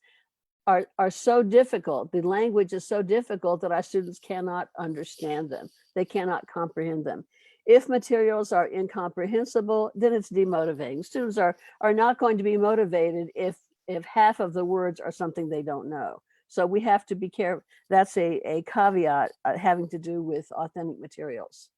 B: are so difficult. The language is so difficult that our students cannot understand them. They cannot comprehend them. If materials are incomprehensible, then it's demotivating. Students are not going to be motivated if half of the words are something they don't know. So we have to be careful. That's a caveat having to do with authentic materials.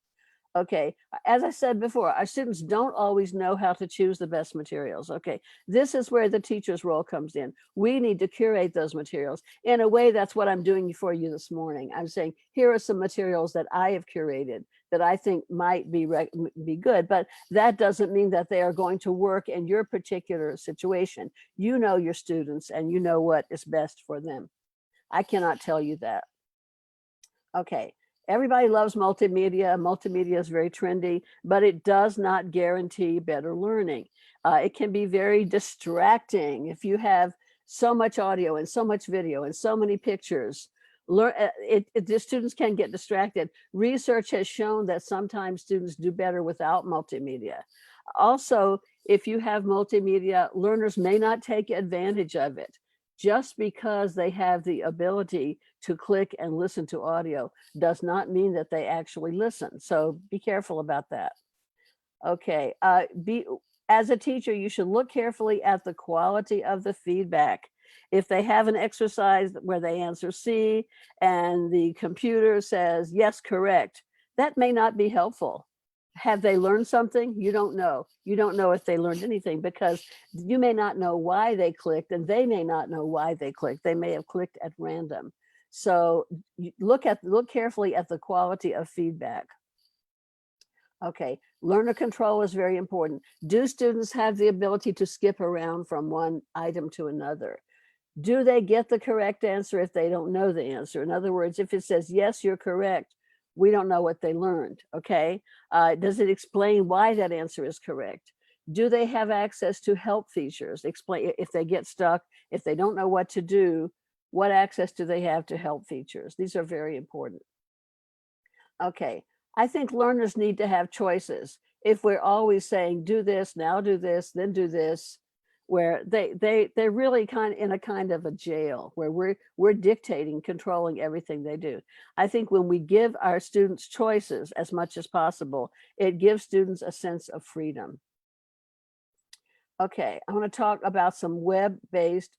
B: Okay, as I said before, our students don't always know how to choose the best materials. Okay, this is where the teacher's role comes in. We need to curate those materials. In a way, that's what I'm doing for you this morning. I'm saying, here are some materials that I have curated that I think might be good, but that doesn't mean that they are going to work in your particular situation. You know your students and you know what is best for them. I cannot tell you that. Okay, everybody loves multimedia. Multimedia is very trendy, but it does not guarantee better learning. It can be very distracting if you have so much audio and so much video and so many pictures. The students can get distracted. Research has shown that sometimes students do better without multimedia. Also, if you have multimedia, learners may not take advantage of it. Just because they have the ability to click and listen to audio does not mean that they actually listen. So be careful about that. Okay, as a teacher, you should look carefully at the quality of the feedback. If they have an exercise where they answer C and the computer says, yes, correct, that may not be helpful. Have they learned something? You don't know. You don't know if they learned anything because you may not know why they clicked and they may not know why they clicked. They may have clicked at random. So look carefully at the quality of feedback. Okay, learner control is very important. Do students have the ability to skip around from one item to another? Do they get the correct answer if they don't know the answer? In other words, if it says, yes, you're correct, we don't know what they learned, okay? Does it explain why that answer is correct? Do they have access to help features? Explain if they get stuck, if they don't know what to do, what access do they have to help features? These are very important. Okay, I think learners need to have choices. If we're always saying, do this, now do this, then do this, where they're really in a kind of a jail where we're dictating, controlling everything they do. I think when we give our students choices as much as possible, it gives students a sense of freedom. Okay, I want to talk about some web-based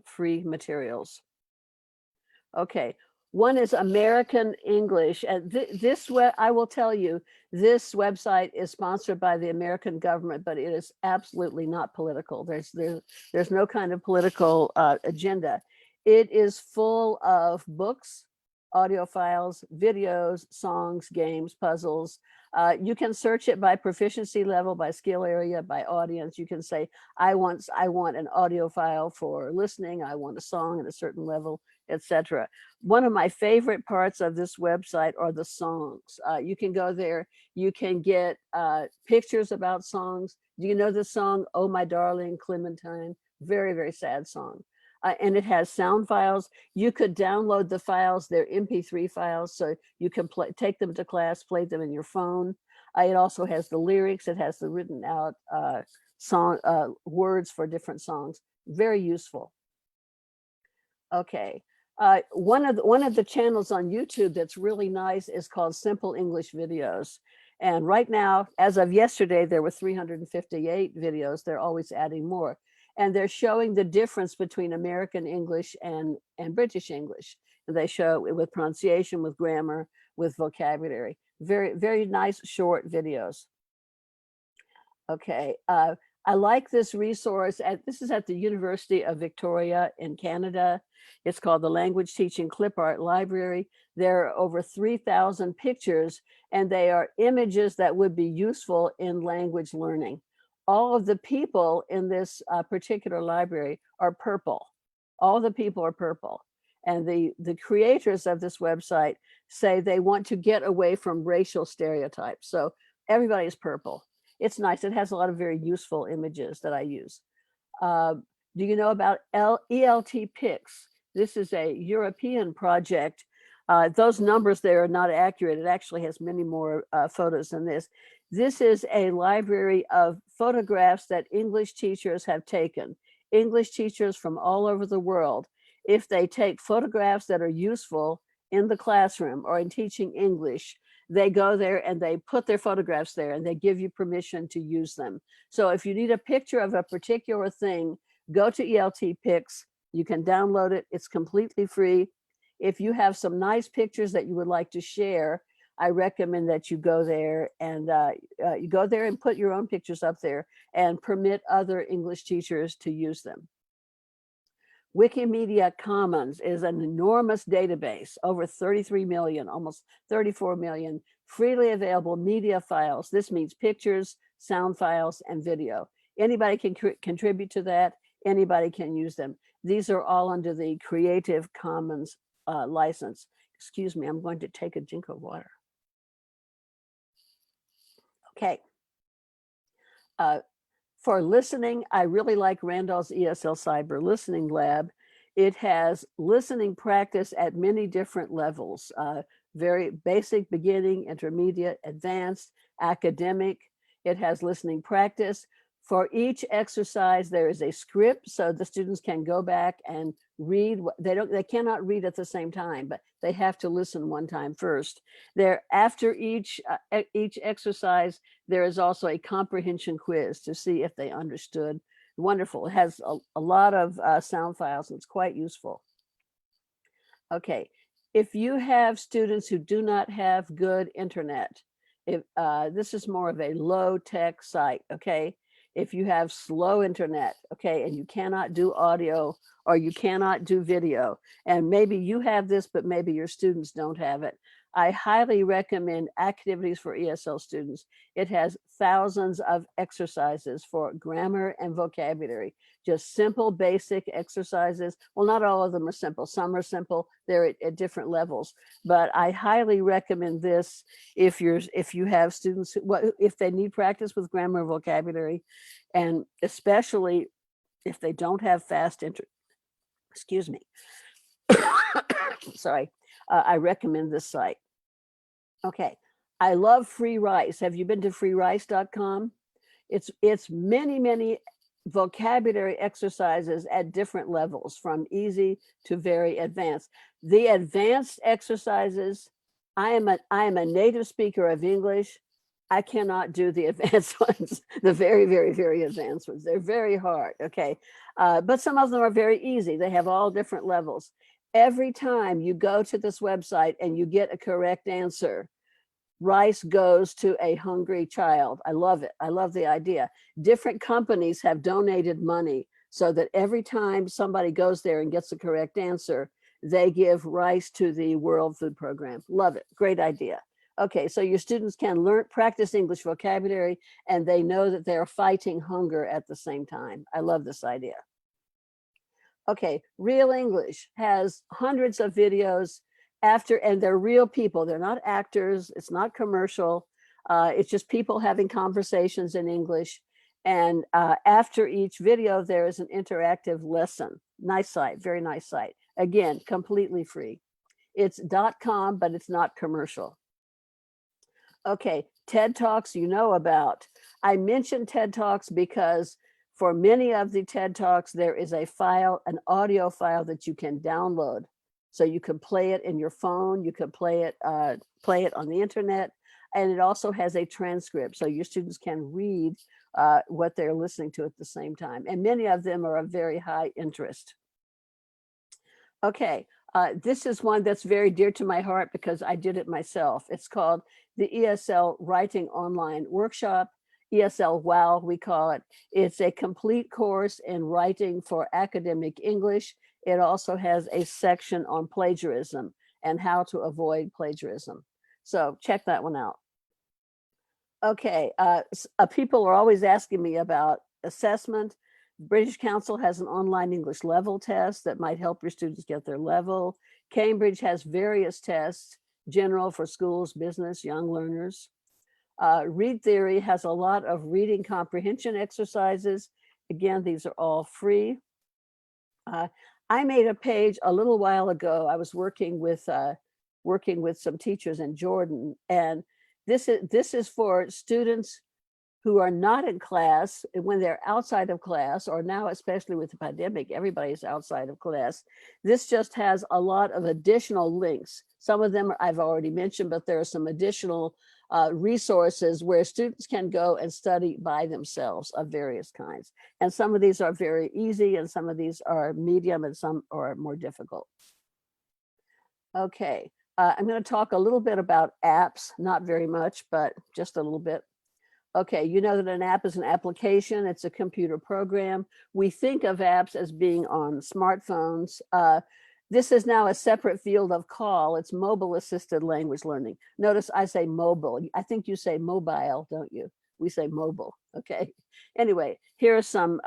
B: free materials. Okay, one is American English. And I will tell you, this website is sponsored by the American government, but it is absolutely not political. There's no kind of political agenda. It is full of books, audio files, videos, songs, games, puzzles. You can search it by proficiency level, by skill area, by audience. You can say, I want an audio file for listening. I want a song at a certain level, etc. One of my favorite parts of this website are the songs. You can go there, you can get pictures about songs. Do you know the song, Oh My Darling Clementine? Very, very sad song. And it has sound files. You could download the files, they're MP3 files, so you can take them to class, play them in your phone. It also has the lyrics, it has the written out words for different songs. Very useful. Okay. One of the channels on YouTube that's really nice is called Simple English Videos. And right now, as of yesterday, there were 358 videos. They're always adding more. And they're showing the difference between American English and British English. And they show it with pronunciation, with grammar, with vocabulary. Very, very nice short videos. Okay. I like this resource. This is at the University of Victoria in Canada. It's called the Language Teaching Clip Art Library. There are over 3,000 pictures, and they are images that would be useful in language learning. All of the people in this particular library are purple. All the people are purple. And the creators of this website say they want to get away from racial stereotypes. So everybody is purple. It's nice. It has a lot of very useful images that I use. Do you know about ELT Pics? This is a European project. Those numbers there are not accurate. It actually has many more photos than this. This is a library of photographs that English teachers have taken. English teachers from all over the world. If they take photographs that are useful in the classroom or in teaching English, they go there and they put their photographs there and they give you permission to use them. So if you need a picture of a particular thing, go to ELT Pics. You can download it. It's completely free. If you have some nice pictures that you would like to share, I recommend that you go there and put your own pictures up there and permit other English teachers to use them. Wikimedia Commons is an enormous database, over 33 million, almost 34 million freely available media files. This means pictures, sound files, and video. Anybody can contribute to that. Anybody can use them. These are all under the Creative Commons license. Excuse me, I'm going to take a drink of water. Okay. For listening, I really like Randall's ESL Cyber Listening Lab. It has listening practice at many different levels, very basic, beginning, intermediate, advanced, academic. It has listening practice. For each exercise, there is a script, so the students can go back and read. They cannot read at the same time, but they have to listen one time first. After each exercise, there is also a comprehension quiz to see if they understood. Wonderful. It has a lot of sound files, and it's quite useful. Okay, if you have students who do not have good internet, this is more of a low-tech site, okay? If you have slow internet, okay, and you cannot do audio or you cannot do video, and maybe you have this, but maybe your students don't have it, I highly recommend Activities for ESL Students. It has thousands of exercises for grammar and vocabulary, just simple, basic exercises. Well, not all of them are simple. Some are simple. They're at different levels, but I highly recommend this if you have students, if they need practice with grammar and vocabulary, and especially if they don't have fast excuse me. Sorry. I recommend this site. Okay, I love Free Rice. Have you been to freerice.com? It's many vocabulary exercises at different levels, from easy to very advanced. The advanced exercises, I am a native speaker of English. I cannot do the advanced ones, the very advanced ones. They're very hard, okay? But some of them are very easy. They have all different levels. Every time you go to this website and you get a correct answer, rice goes to a hungry child. I love it. I love the idea. Different companies have donated money so that every time somebody goes there and gets the correct answer, they give rice to the World Food Program. Love it. Great idea. Okay, so your students can practice English vocabulary, and they know that they're fighting hunger at the same time. I love this idea. Okay, Real English has hundreds of videos and they're real people. They're not actors. It's not commercial. It's just people having conversations in English. And after each video, there is an interactive lesson. Nice site, very nice site. Again, completely free. It's .com, but it's not commercial. Okay, TED Talks you know about. I mentioned TED Talks because for many of the TED Talks, there is a file, an audio file that you can download. So you can play it in your phone, you can play it on the internet, and it also has a transcript. So your students can read what they're listening to at the same time. And many of them are of very high interest. Okay, this is one that's very dear to my heart because I did it myself. It's called the ESL Writing Online Workshop, ESL WOW, we call it. It's a complete course in writing for academic English. It also has a section on plagiarism and how to avoid plagiarism. So check that one out. Okay, people are always asking me about assessment. British Council has an online English level test that might help your students get their level. Cambridge has various tests, general for schools, business, young learners. Read Theory has a lot of reading comprehension exercises. Again, these are all free. I made a page a little while ago. I was working with some teachers in Jordan, and this is for students who are not in class, when they're outside of class, or now especially with the pandemic, everybody's outside of class. This just has a lot of additional links. Some of them I've already mentioned, but there are some additional resources where students can go and study by themselves of various kinds. And some of these are very easy, and some of these are medium, and some are more difficult. Okay, I'm going to talk a little bit about apps, not very much, but just a little bit. Okay, you know that an app is an application, it's a computer program. We think of apps as being on smartphones. This is now a separate field of call. It's mobile assisted language learning. Notice I say mobile. I think you say mobile, don't you? We say mobile, okay? Anyway, here are some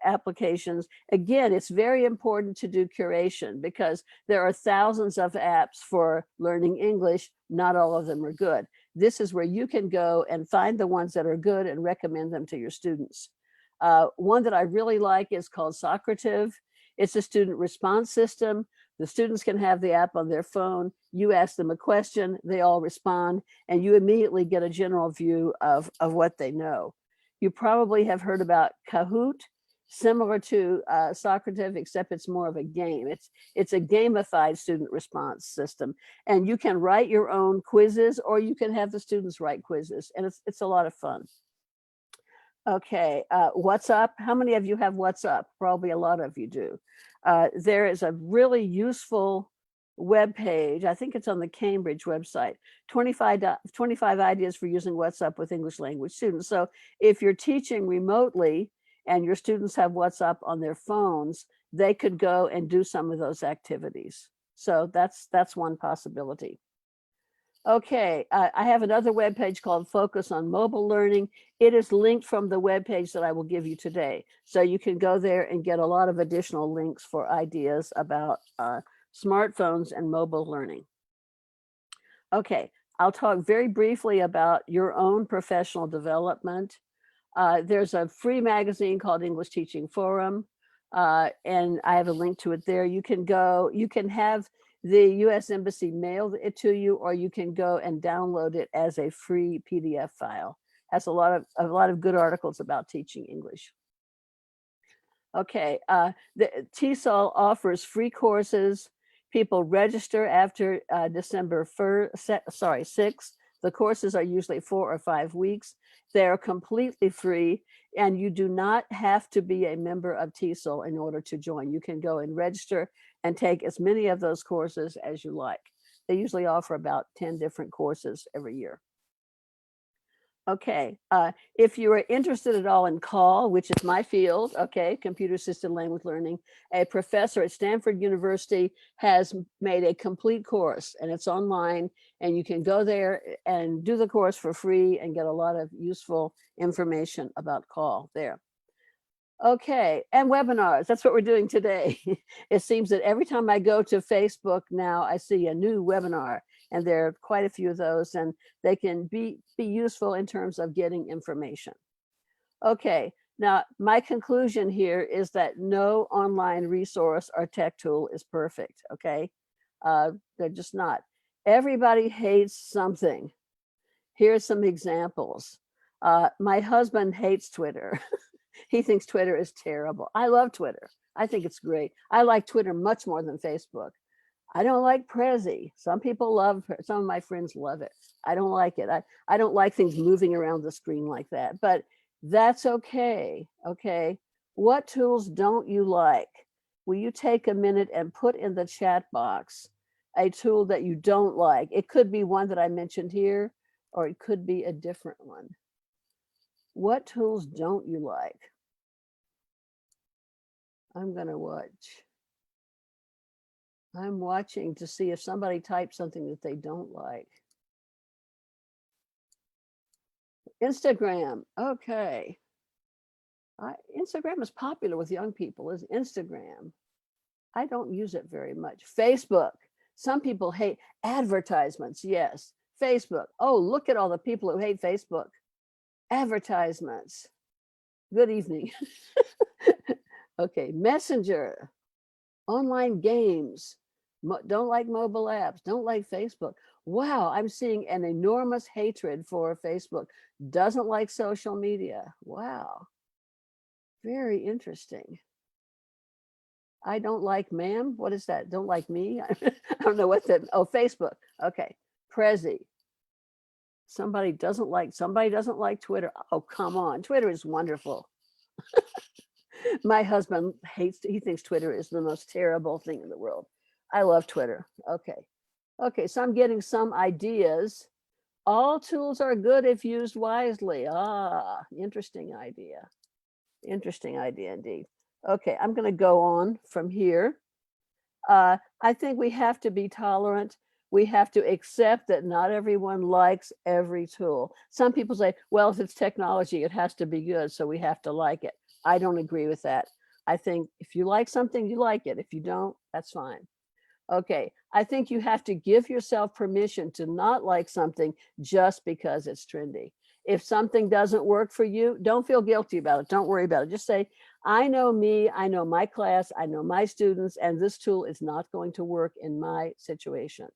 B: applications. Again, it's very important to do curation because there are thousands of apps for learning English. Not all of them are good. This is where you can go and find the ones that are good and recommend them to your students. One that I really like is called Socrative. It's a student response system. The students can have the app on their phone. You ask them a question, they all respond, and you immediately get a general view of what they know. You probably have heard about Kahoot, similar to Socrative, except it's more of a game. It's a gamified student response system. And you can write your own quizzes or you can have the students write quizzes, and it's a lot of fun. Okay, WhatsApp. How many of you have WhatsApp? Probably a lot of you do. There is a really useful web page. I think it's on the Cambridge website, 25 ideas for using WhatsApp with English language students. So if you're teaching remotely and your students have WhatsApp on their phones, they could go and do some of those activities. So that's one possibility. Okay, I have another webpage called Focus on Mobile Learning. It is linked from the webpage that I will give you today. So you can go there and get a lot of additional links for ideas about smartphones and mobile learning. Okay, I'll talk very briefly about your own professional development. There's a free magazine called English Teaching Forum, and I have a link to it there. You can go, you can have the US Embassy mail it to you, or you can go and download it as a free PDF file. Has a lot of good articles about teaching English. Okay, the TESOL offers free courses. People register after December 6th. The courses are usually 4 or 5 weeks. They're completely free, and you do not have to be a member of TESOL in order to join. You can go and register and take as many of those courses as you like. They usually offer about 10 different courses every year. Okay, if you are interested at all in CALL, which is my field, okay, computer assisted language learning, a professor at Stanford University has made a complete course, and it's online, and you can go there and do the course for free and get a lot of useful information about CALL there. Okay, and webinars, that's what we're doing today. It seems that every time I go to Facebook now, I see a new webinar, and there are quite a few of those, and they can be useful in terms of getting information. Okay, now my conclusion here is that no online resource or tech tool is perfect, okay? They're just not. Everybody hates something. Here's some examples. My husband hates Twitter. He thinks Twitter is terrible. I love Twitter. I think it's great. I like Twitter much more than Facebook. I don't like Prezi. Some people love, some of my friends love it. I don't like it. I don't like things moving around the screen like that, but that's okay, okay? What tools don't you like? Will you take a minute and put in the chat box a tool that you don't like? It could be one that I mentioned here, or it could be a different one. What tools don't you like? I'm gonna watch. I'm watching to see if somebody types something that they don't like. Instagram, okay. Instagram is popular with young people, is Instagram. I don't use it very much. Facebook, some people hate advertisements, yes. Facebook, oh, look at all the people who hate Facebook. Advertisements. Good evening. Okay, Messenger, online games, don't like mobile apps, don't like Facebook. Wow, I'm seeing an enormous hatred for Facebook. Doesn't like social media. Wow, very interesting. I don't like ma'am. What is that? Don't like me? I don't know what that, oh, Facebook. Okay, Prezi. Somebody doesn't like Twitter. Oh, come on, Twitter is wonderful. My husband hates, he thinks Twitter is the most terrible thing in the world. I love Twitter. Okay. Okay, so I'm getting some ideas. All tools are good if used wisely. Ah, interesting idea. Interesting idea indeed. Okay, I'm going to go on from here. I think we have to be tolerant. We have to accept that not everyone likes every tool. Some people say, well, if it's technology, it has to be good, so we have to like it. I don't agree with that. I think if you like something, you like it. If you don't, that's fine. Okay, I think you have to give yourself permission to not like something just because it's trendy. If something doesn't work for you, don't feel guilty about it. Don't worry about it. Just say, I know me, I know my class, I know my students, and this tool is not going to work in my situation.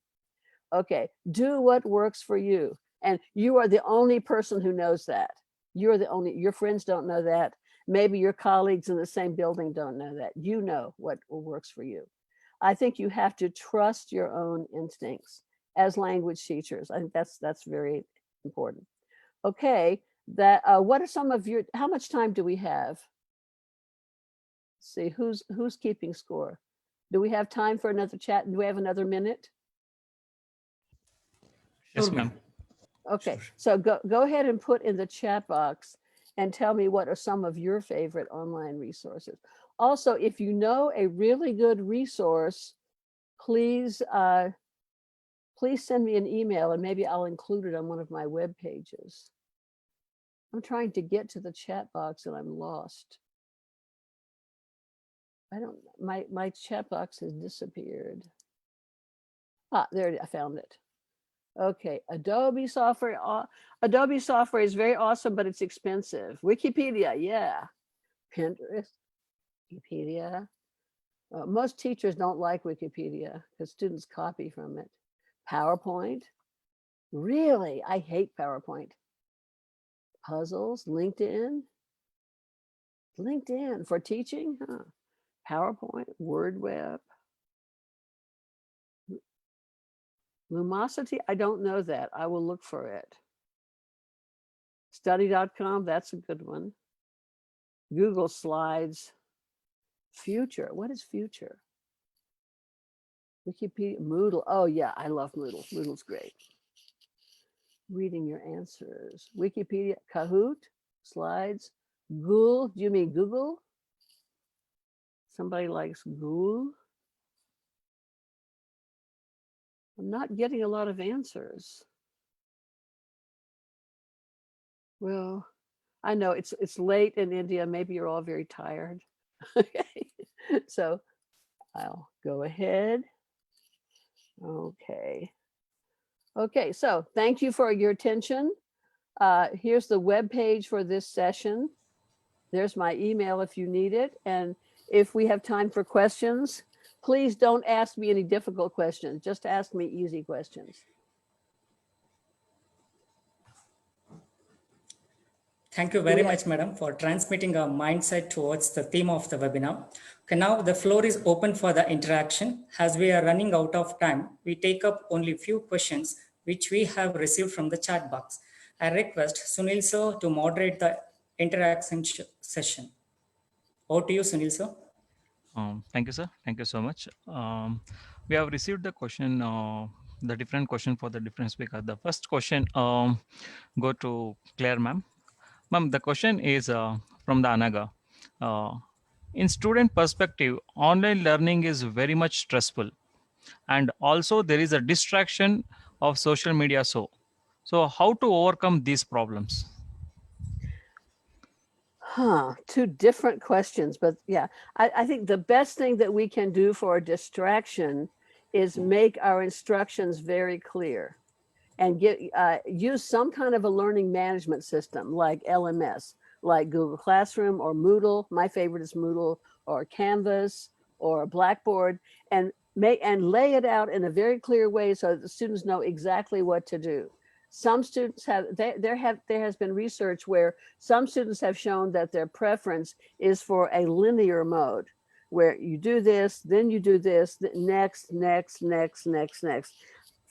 B: Okay, do what works for you. And you are the only person who knows that. You're the only, your friends don't know that. Maybe your colleagues in the same building don't know that. You know what works for you. I think you have to trust your own instincts as language teachers. I think that's very important. Okay, that what are some of your, how much time do we have? Let's see, who's keeping score? Do we have time for another chat? Do we have another minute?
D: Yes,
I: Sure,
D: ma'am.
B: Okay,
I: Sure.
B: so go ahead and put in the chat box and tell me what are some of your favorite online resources. Also, if you know a really good resource, please please send me an email and maybe I'll include it on one of my web pages. I'm trying to get to the chat box and I'm lost. I don't, my chat box has disappeared. Ah, there, I found it. Okay, Adobe software. Adobe software is very awesome, but it's expensive. Wikipedia, yeah. Pinterest, Wikipedia. Most teachers don't like Wikipedia because students copy from it. PowerPoint, really, I hate PowerPoint. Puzzles, LinkedIn. LinkedIn for teaching, huh? PowerPoint, WordWeb. Lumosity, I don't know that. I will look for it. Study.com, that's a good one. Google Slides. Future, what is Future? Wikipedia, Moodle. Oh yeah, I love Moodle. Moodle's great. Reading your answers. Wikipedia, Kahoot, Slides. Google, do you mean Google? Somebody likes Google? I'm not getting a lot of answers. Well, I know it's late in India. Maybe you're all very tired. Okay, so I'll go ahead. Okay. Okay, so thank you for your attention. Here's the web page for this session. There's my email if you need it. And if we have time for questions, please don't ask me any difficult questions. Just ask me easy questions.
C: Thank you very much, madam, for transmitting a mindset towards the theme of the webinar. Okay, now the floor is open for the interaction. As we are running out of time, we take up only few questions which we have received from the chat box. I request Sunil sir to moderate the interaction session. Over to you, Sunil sir.
D: Thank you, sir. Thank you so much. We have received the question, the different question for the different speaker. The first question go to Claire, ma'am. Ma'am, the question is from the Anaga. In student perspective, online learning is very much stressful, and also there is a distraction of social media. So how to overcome these problems?
B: Two different questions, but yeah, I think the best thing that we can do for a distraction is make our instructions very clear and use some kind of a learning management system like LMS, like Google Classroom or Moodle. My favorite is Moodle, or Canvas or Blackboard, and lay it out in a very clear way so that the students know exactly what to do. Some students there has been research where some students have shown that their preference is for a linear mode, where you do this, then you do this, next.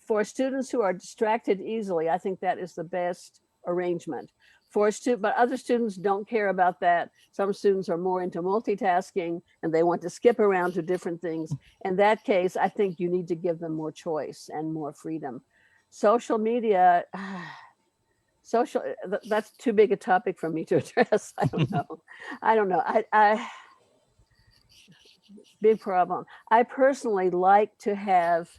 B: For students who are distracted easily, I think that is the best arrangement. but other students don't care about that. Some students are more into multitasking and they want to skip around to different things. In that case, I think you need to give them more choice and more freedom. Social media, that's too big a topic for me to address. I don't know. I don't know. Big problem. I personally like to have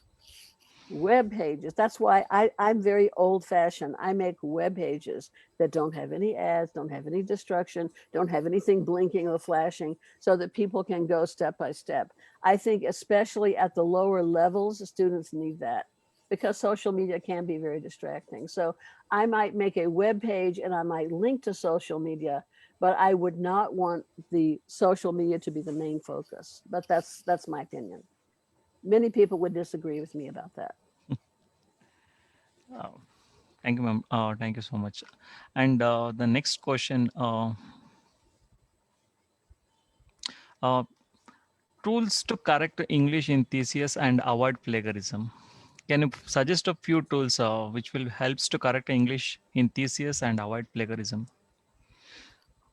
B: web pages. That's why I'm very old fashioned. I make web pages that don't have any ads, don't have any destruction, don't have anything blinking or flashing, so that people can go step by step. I think especially at the lower levels, students need that because social media can be very distracting. So I might make a web page and I might link to social media, but I would not want the social media to be the main focus. But that's my opinion. Many people would disagree with me about that.
D: Thank you, ma'am. Thank you so much. And the next question, tools to correct English in thesis and avoid plagiarism. Can you suggest a few tools which will helps to correct English in thesis and avoid plagiarism?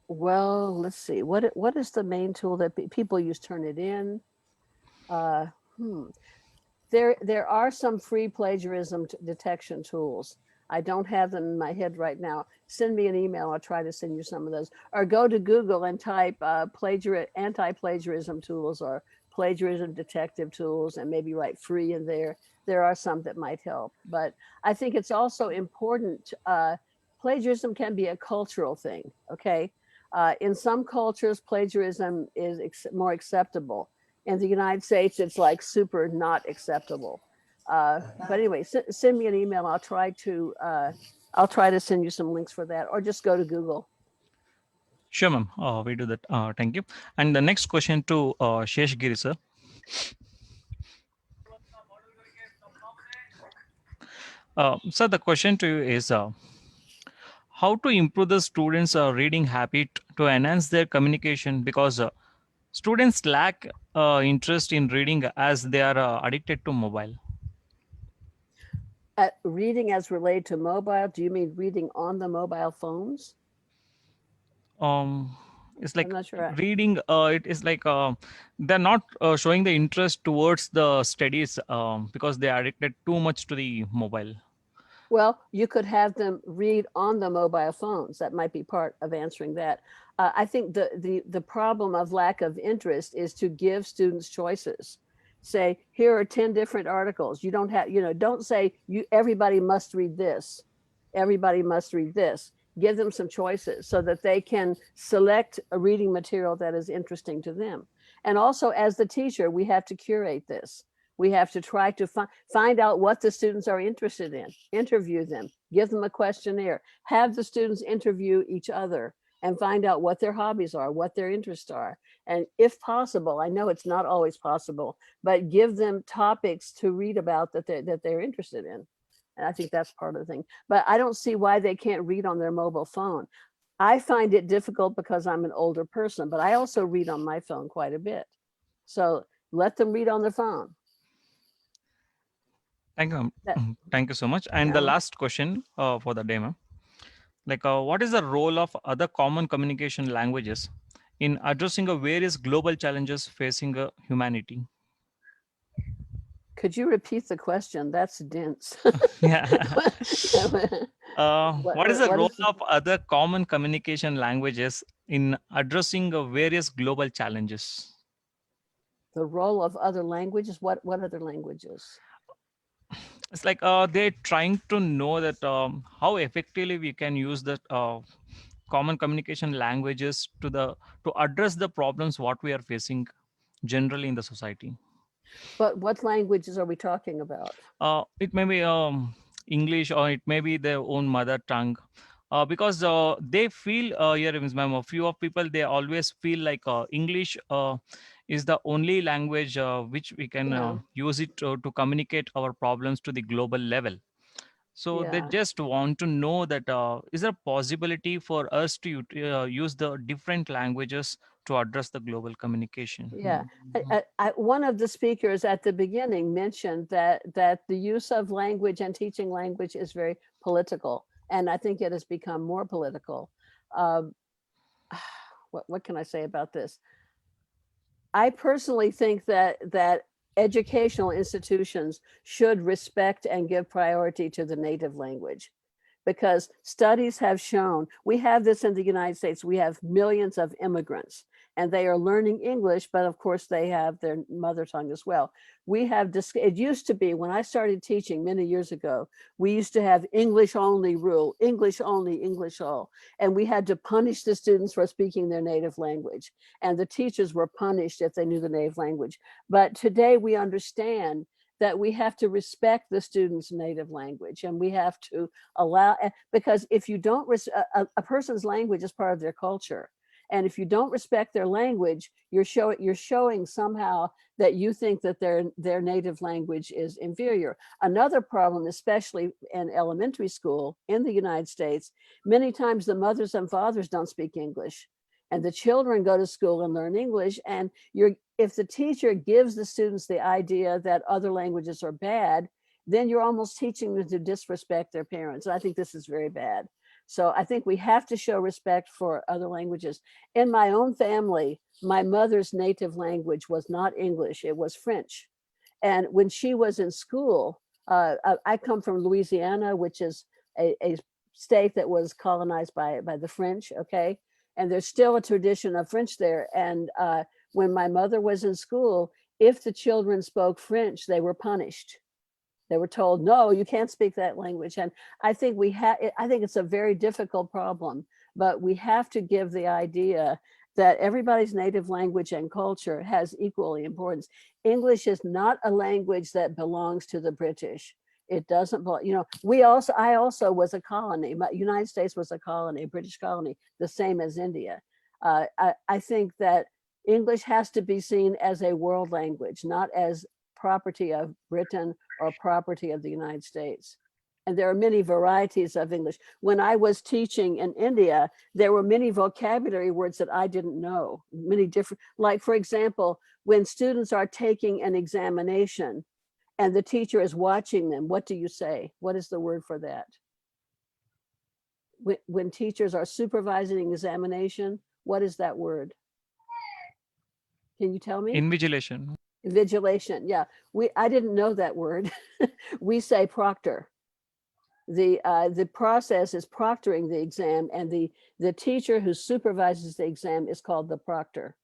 B: Well, let's see. What is the main tool that people use? Turnitin. There are some free plagiarism detection tools. I don't have them in my head right now. Send me an email. I'll try to send you some of those. Or go to Google and type anti-plagiarism tools or plagiarism detective tools and maybe write free in there. There are some that might help. But I think it's also important. Plagiarism can be a cultural thing, okay? In some cultures, plagiarism is more acceptable. In the United States, it's like super not acceptable. But anyway, send me an email. I'll try to send you some links for that, or just go to Google.
D: Sure, ma'am. We do that. Thank you. And the next question to Sheshgiri, sir. Sir, the question to you is how to improve the students' reading habit to enhance their communication, because students lack interest in reading as they are addicted to mobile.
B: Reading as related to mobile, do you mean reading on the mobile phones?
D: It's like
B: I'm not sure.
D: reading, it is like they're not showing the interest towards the studies because they are addicted too much to the mobile.
B: Well, you could have them read on the mobile phones. That might be part of answering that. I think the problem of lack of interest is to give students choices. Say, here are 10 different articles. You don't have, don't say everybody must read this. Everybody must read this. Give them some choices so that they can select a reading material that is interesting to them. And also, as the teacher, we have to curate this. We have to try to find out what the students are interested in, interview them, give them a questionnaire, have the students interview each other and find out what their hobbies are, what their interests are. And if possible, I know it's not always possible, but give them topics to read about that they're interested in. And I think that's part of the thing. But I don't see why they can't read on their mobile phone. I find it difficult because I'm an older person, but I also read on my phone quite a bit. So let them read on their phone.
D: Thank you. Thank you so much. And the last question for the day, ma'am. Like, what is the role of other common communication languages in addressing the various global challenges facing humanity?
B: Could you repeat the question? That's dense.
D: Yeah. What is the role of other common communication languages in addressing various global challenges?
B: The role of other languages? What other languages?
D: It's like they're trying to know that how effectively we can use the common communication languages to address the problems what we are facing generally in the society.
B: But what languages are we talking about?
D: It may be English, or it may be their own mother tongue, because they feel here, ma'am, a few of people, they always feel like English is the only language which we can use it to communicate our problems to the global level. So they just want to know that is there a possibility for us to use the different languages to address the global communication?
B: Yeah, one of the speakers at the beginning mentioned that the use of language and teaching language is very political. And I think it has become more political. Um, what can I say about this? I personally think that educational institutions should respect and give priority to the native language, because studies have shown, we have this in the United States, we have millions of immigrants and they are learning English, but of course they have their mother tongue as well. We have, it used to be, when I started teaching many years ago, we used to have English only rule, English only, English all, and we had to punish the students for speaking their native language. And the teachers were punished if they knew the native language. But today we understand that we have to respect the students' native language, and we have to allow, because if you don't, a person's language is part of their culture. And if you don't respect their language, you're showing somehow that you think that their native language is inferior. Another problem, especially in elementary school in the United States, many times the mothers and fathers don't speak English. And the children go to school and learn English. And if the teacher gives the students the idea that other languages are bad, then you're almost teaching them to disrespect their parents. And I think this is very bad. So I think we have to show respect for other languages. In my own family, my mother's native language was not English, it was French. And when she was in school, I come from Louisiana, which is a state that was colonized by the French, okay? And there's still a tradition of French there. And when my mother was in school, if the children spoke French, they were punished. They were told, no, you can't speak that language. And I think I think it's a very difficult problem, but we have to give the idea that everybody's native language and culture has equally importance. English is not a language that belongs to the British. It doesn't belong, I also was a colony. United States was a colony, a British colony, the same as India. I think that English has to be seen as a world language, not as property of Britain or property of the United States. And there are many varieties of English. When I was teaching in India, there were many vocabulary words that I didn't know, many different, like for example, when students are taking an examination and the teacher is watching them, what do you say? What is the word for that? When teachers are supervising an examination, what is that word? Can you tell me?
D: Invigilation.
B: Invigilation, yeah. I didn't know that word. We say proctor. The process is proctoring the exam, and the teacher who supervises the exam is called the proctor.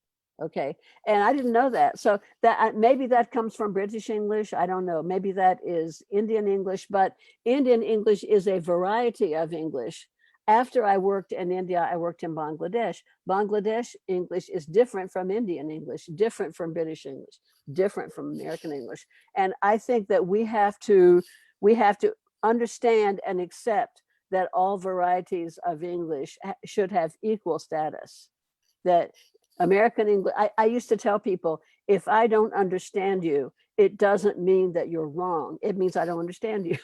B: Okay, and I didn't know that. So that maybe that comes from British English. I don't know. Maybe that is Indian English, but Indian English is a variety of English. After I worked in India, I worked in Bangladesh. Bangladesh English is different from Indian English, different from British English, different from American English. And I think that we have to understand and accept that all varieties of English should have equal status. That American English, I used to tell people, if I don't understand you, it doesn't mean that you're wrong. It means I don't understand you.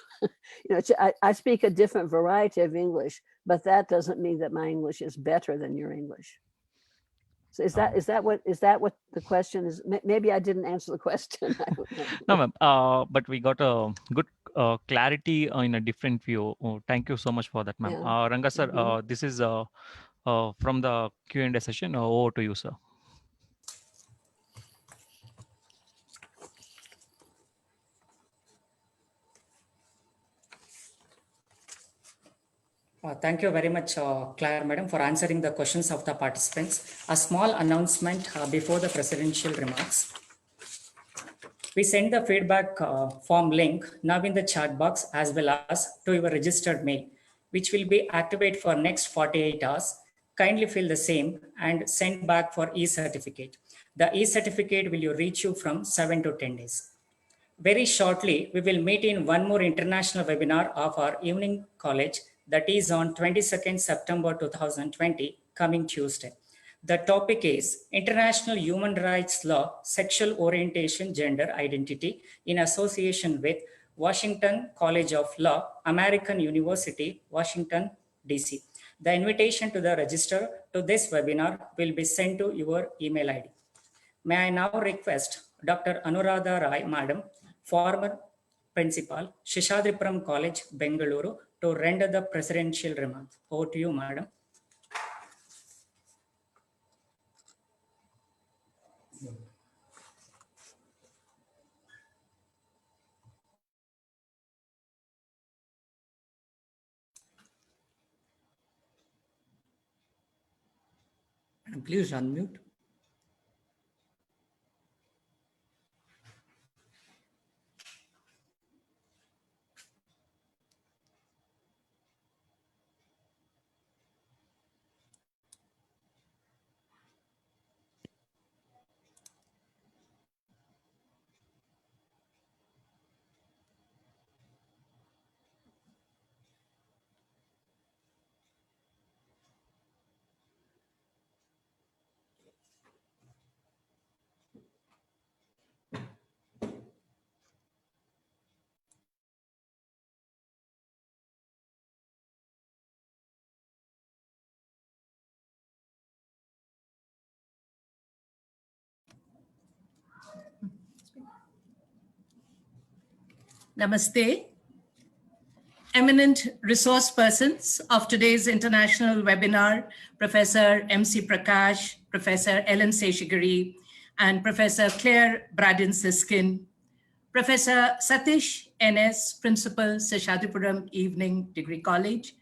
B: I speak a different variety of English, but that doesn't mean that my English is better than your English. So is that what the question is? Maybe I didn't answer the question. I don't know.
D: No, ma'am. But we got a good clarity in a different view. Oh, thank you so much for that, ma'am.
B: Yeah.
D: Ranga sir, this is from the Q&A session. Over to you, sir.
C: Thank you very much, Claire Madam, for answering the questions of the participants. A small announcement before the presidential remarks. We send the feedback form link now in the chat box as well as to your registered mail, which will be activated for next 48 hours. Kindly fill the same and send back for e-certificate. The e-certificate will reach you from 7 to 10 days. Very shortly, we will meet in one more international webinar of our evening college that is on 22nd September 2020, coming Tuesday. The topic is International Human Rights Law, Sexual Orientation, Gender Identity in association with Washington College of Law, American University, Washington, DC. The invitation to the register to this webinar will be sent to your email ID. May I now request Dr. Anuradha Rai, Madam, former Principal, Seshadripuram College, Bengaluru, to render the presidential remarks. Over to you, madam. Madam, please unmute.
M: Namaste. Eminent resource persons of today's international webinar, Professor M.C. Prakash, Professor Ellen Seshadripuram, and Professor Claire Braden-Siskin, Professor Satish N.S., Principal, Seshadripuram Evening Degree College,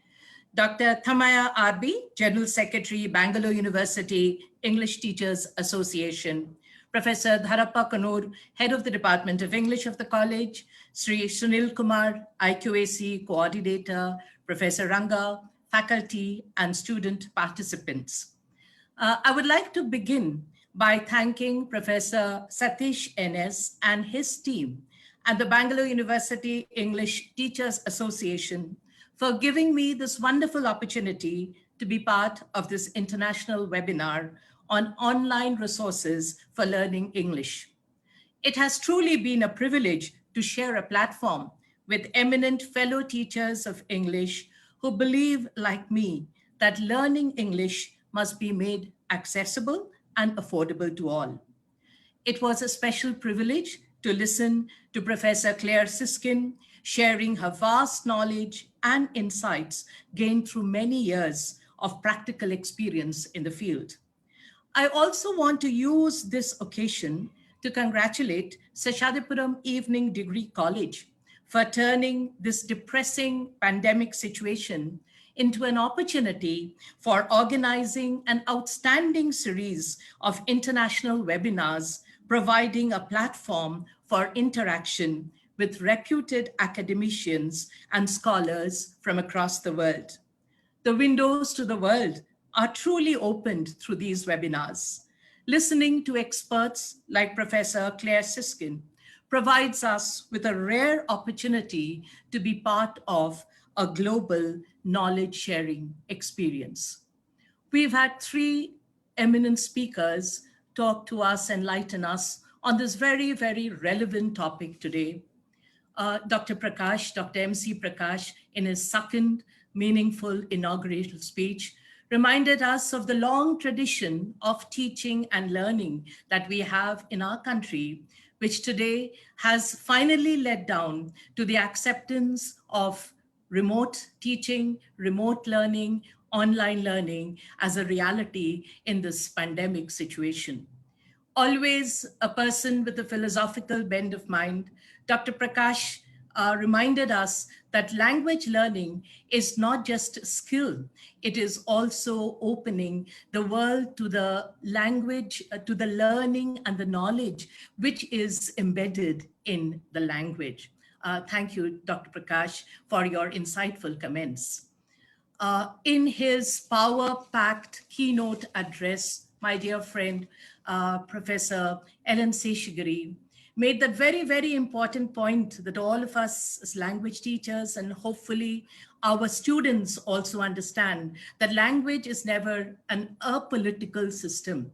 M: Dr. Thamaya R.B., General Secretary, Bangalore University English Teachers Association, Professor Dharappa Kanur, Head of the Department of English of the College, Sri Sunil Kumar, IQAC Coordinator, Professor Ranga, faculty and student participants. I would like to begin by thanking Professor Satish N.S. and his team at the Bangalore University English Teachers Association for giving me this wonderful opportunity to be part of this international webinar on online resources for learning English. It has truly been a privilege to share a platform with eminent fellow teachers of English who believe, like me, that learning English must be made accessible and affordable to all. It was a special privilege to listen to Professor Claire Siskin sharing her vast knowledge and insights gained through many years of practical experience in the field. I also want to use this occasion to congratulate Seshadripuram Evening Degree College for turning this depressing pandemic situation into an opportunity for organizing an outstanding series of international webinars, providing a platform for interaction with reputed academicians and scholars from across the world. The windows to the world are truly opened through these webinars. Listening to experts like Professor Claire Siskin provides us with a rare opportunity to be part of a global knowledge sharing experience. We've had 3 eminent speakers talk to us, enlighten us on this very, very relevant topic today. Dr. Prakash, Dr. M.C. Prakash, in his second meaningful inaugural speech, reminded us of the long tradition of teaching and learning that we have in our country, which today has finally led down to the acceptance of remote teaching, remote learning, online learning as a reality in this pandemic situation. Always a person with a philosophical bend of mind, Dr. Prakash reminded us that language learning is not just a skill, it is also opening the world to the language, to the learning and the knowledge which is embedded in the language. Thank you, Dr. Prakash, for your insightful comments. In his power-packed keynote address, my dear friend, Professor Ellen Seshadripuram, made that very, very important point that all of us as language teachers and hopefully our students also understand that language is never an apolitical system,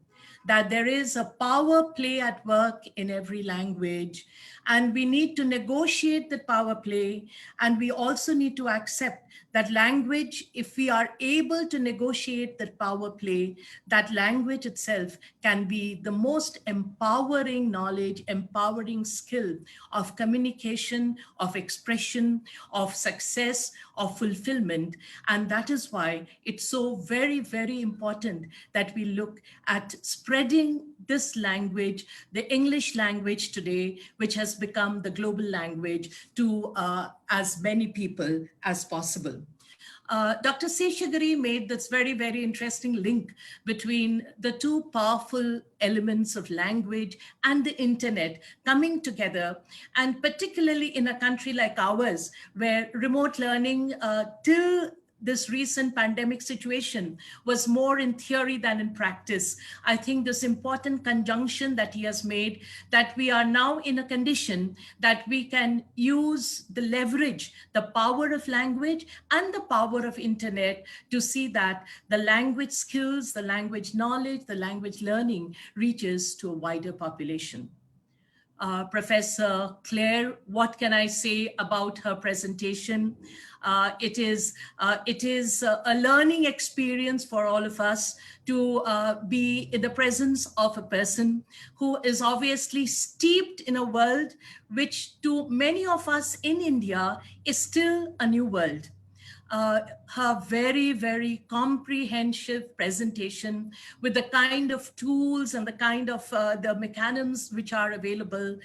M: that there is a power play at work in every language, and we need to negotiate the power play, and we also need to accept that language, if we are able to negotiate that power play, that language itself can be the most empowering knowledge, empowering skill of communication, of expression, of success, of fulfillment. And that is why it's so very, very important that we look at spreading this language, the English language today, which has become the global language, to as many people as possible. Dr. Seshadri made this very, very interesting link between the two powerful elements of language and the internet coming together, and particularly in a country like ours, where remote learning till this recent pandemic situation was more in theory than in practice. I think this important conjunction that he has made, that we are now in a condition that we can use the leverage, the power of language and the power of internet to see that the language skills, the language knowledge, the language learning reaches to a wider population. Professor Claire, what can I say about her presentation? It is a learning experience for all of us to be in the presence of a person who is obviously steeped in a world which to many of us in India is still a new world. Her very, very comprehensive presentation with the kind of tools and the kind of the mechanisms which are available,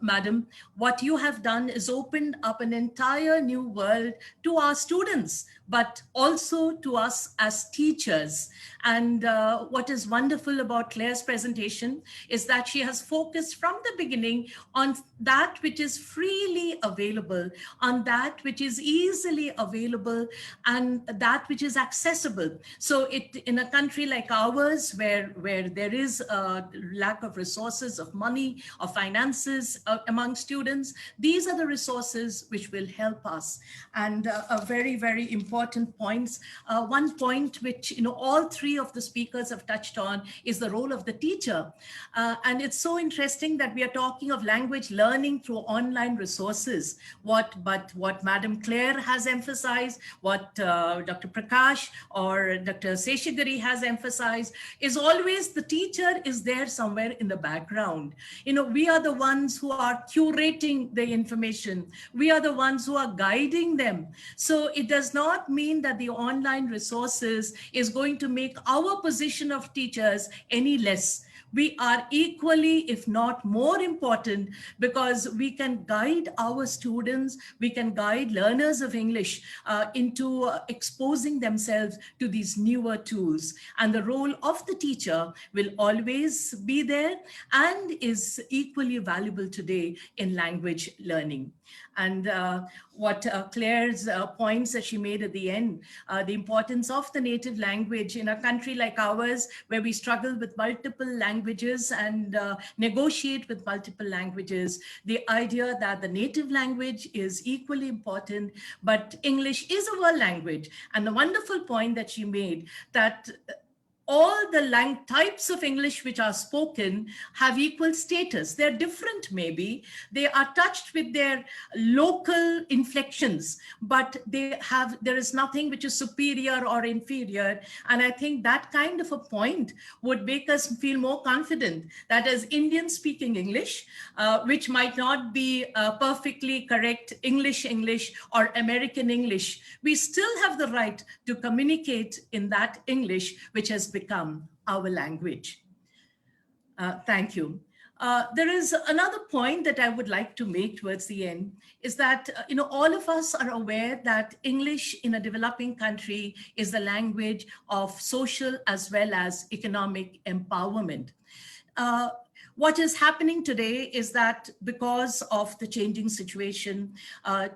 M: Madam. What you have done is opened up an entire new world to our students, but also to us as teachers. And what is wonderful about Claire's presentation is that she has focused from the beginning on that which is freely available, on that which is easily available, and that which is accessible. So in a country like ours, where there is a lack of resources, of money, of finances among students, these are the resources which will help us. And a very, very important points. One point which all three of the speakers have touched on is the role of the teacher. And it's so interesting that we are talking of language learning through online resources. But what Madam Claire has emphasized, what Dr. Prakash or Dr. Seshadri has emphasized, is always the teacher is there somewhere in the background. We are the ones who are curating the information. We are the ones who are guiding them. So it does not mean that the online resources is going to make our position of teachers any less. We are equally, if not more important, because we can guide our students, we can guide learners of English into exposing themselves to these newer tools. And the role of the teacher will always be there and is equally valuable today in language learning. And what Claire's points that she made at the end, the importance of the native language in a country like ours, where we struggle with multiple languages and negotiate with multiple languages, the idea that the native language is equally important, but English is a world language. And the wonderful point that she made, that all the types of English which are spoken have equal status. They're different, maybe. They are touched with their local inflections, but there is nothing which is superior or inferior. And I think that kind of a point would make us feel more confident that as Indians speaking English, which might not be perfectly correct English or American English, we still have the right to communicate in that English which has become our language. Thank you. There is another point that I would like to make towards the end, is that all of us are aware that English in a developing country is the language of social as well as economic empowerment. What is happening today is that because of the changing situation,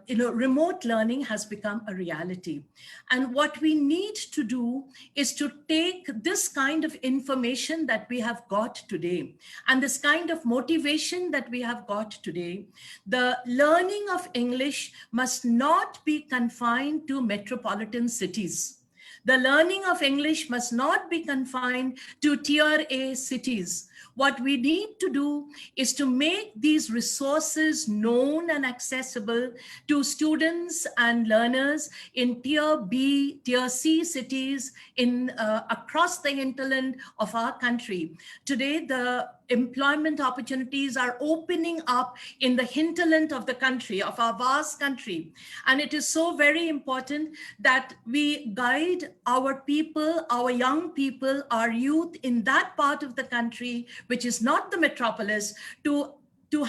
M: remote learning has become a reality. And what we need to do is to take this kind of information that we have got today and this kind of motivation that we have got today. The learning of English must not be confined to metropolitan cities. The learning of English must not be confined to tier A cities. What we need to do is to make these resources known and accessible to students and learners in Tier B, Tier C cities in across the hinterland of our country. Today, the employment opportunities are opening up in the hinterland of the country, of our vast country. And it is so very important that we guide our people, our young people, our youth in that part of the country, which is not the metropolis, to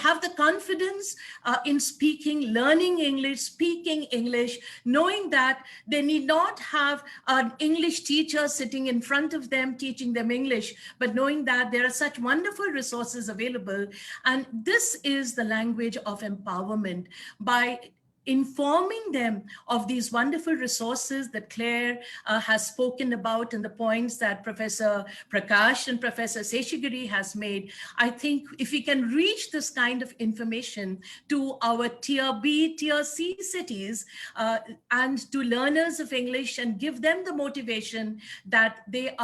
M: have the confidence in learning English, speaking English, knowing that they need not have an English teacher sitting in front of them teaching them English, but knowing that there are such wonderful resources available. And this is the language of empowerment, by informing them of these wonderful resources that Claire has spoken about and the points that Professor Prakash and Professor Seshadripuram has made. I think if we can reach this kind of information to our Tier B, Tier C cities and to learners of English, and give them the motivation that they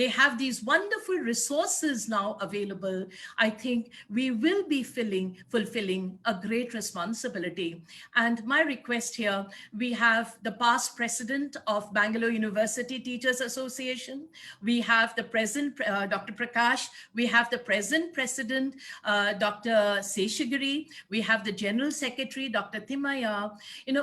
M: have these wonderful resources now available, I think we will be fulfilling a great responsibility. And my request here, we have the past president of Bangalore University Teachers Association. We have the present, Dr. Prakash. We have the present president, Dr. Seshadripuram. We have the general secretary, Dr. Timaya.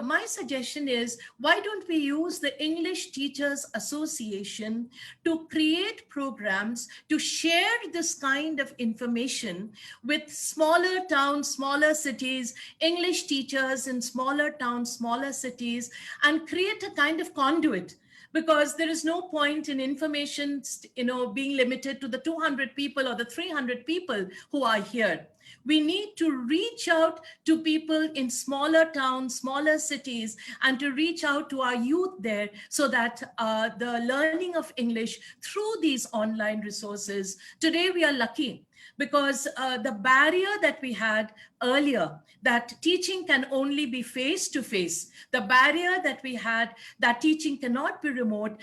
M: My suggestion is, why don't we use the English Teachers Association to create programs to share this kind of information with smaller towns, smaller cities, English teachers in smaller towns, smaller cities, and create a kind of conduit, because there is no point in information, being limited to the 200 people or the 300 people who are here. We need to reach out to people in smaller towns, smaller cities, and to reach out to our youth there, so that the learning of English through these online resources. Today we are lucky, because the barrier that we had earlier, that teaching can only be face-to-face, the barrier that we had that teaching cannot be remote,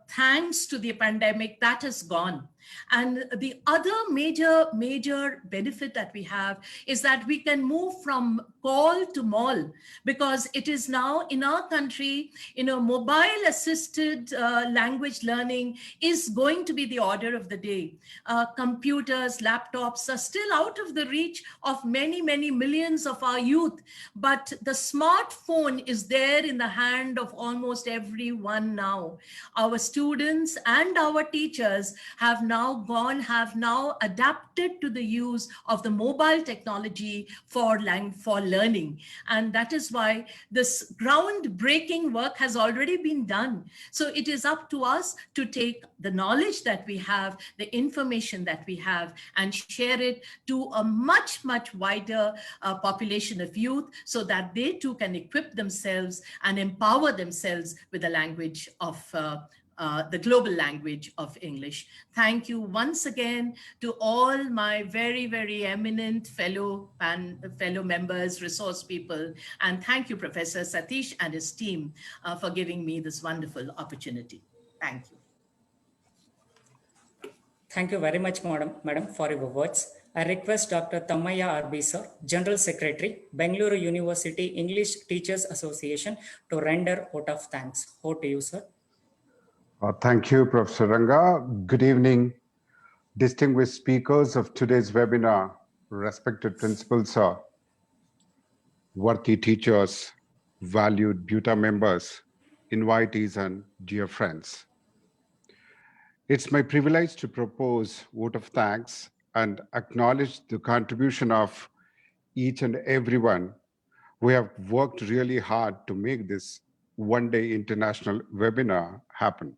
M: thanks to the pandemic, that has gone. And the other major benefit that we have is that we can move from call to mall, because it is now in our country, mobile assisted language learning is going to be the order of the day. Computers, laptops are still out of the reach of many millions of our youth, but the smartphone is there in the hand of almost everyone now. Our students and our teachers have now adapted to the use of the mobile technology for learning. And that is why this groundbreaking work has already been done. So it is up to us to take the knowledge that we have, the information that we have, and share it to a much wider population of youth, so that they too can equip themselves and empower themselves with the language of the global language of English. Thank you once again to all my very eminent fellow members, resource people, and thank you, Professor Satish and his team, for giving me this wonderful opportunity. Thank you.
C: Thank you very much, Madam, for your words. I request Dr. Tamaya RB, sir, General Secretary, Bangalore University English Teachers Association, to render vote of thanks. Over to you, sir.
N: Thank you, Professor Ranga. Good evening, distinguished speakers of today's webinar, respected principals, sir, worthy teachers, valued BUTA members, invitees, and dear friends. It's my privilege to propose vote of thanks and acknowledge the contribution of each and everyone who have worked really hard to make this one-day international webinar happen.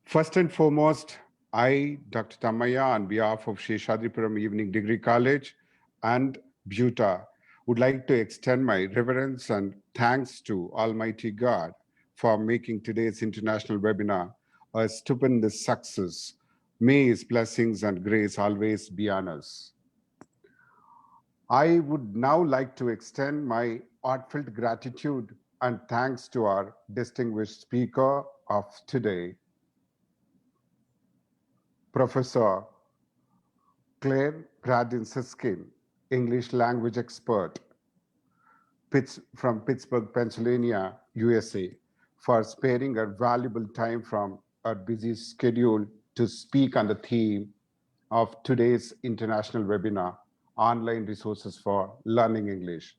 N: First and foremost, I, Dr. Tamaya, on behalf of Seshadripuram Evening Degree College and BUTA, would like to extend my reverence and thanks to Almighty God for making today's international webinar a stupendous success. May His blessings and grace always be on us. I would now like to extend my heartfelt gratitude and thanks to our distinguished speaker of today, Professor Claire Pradin-Siskin, English language expert from Pittsburgh, Pennsylvania, USA, for sparing her valuable time from her busy schedule to speak on the theme of today's international webinar, Online Resources for Learning English.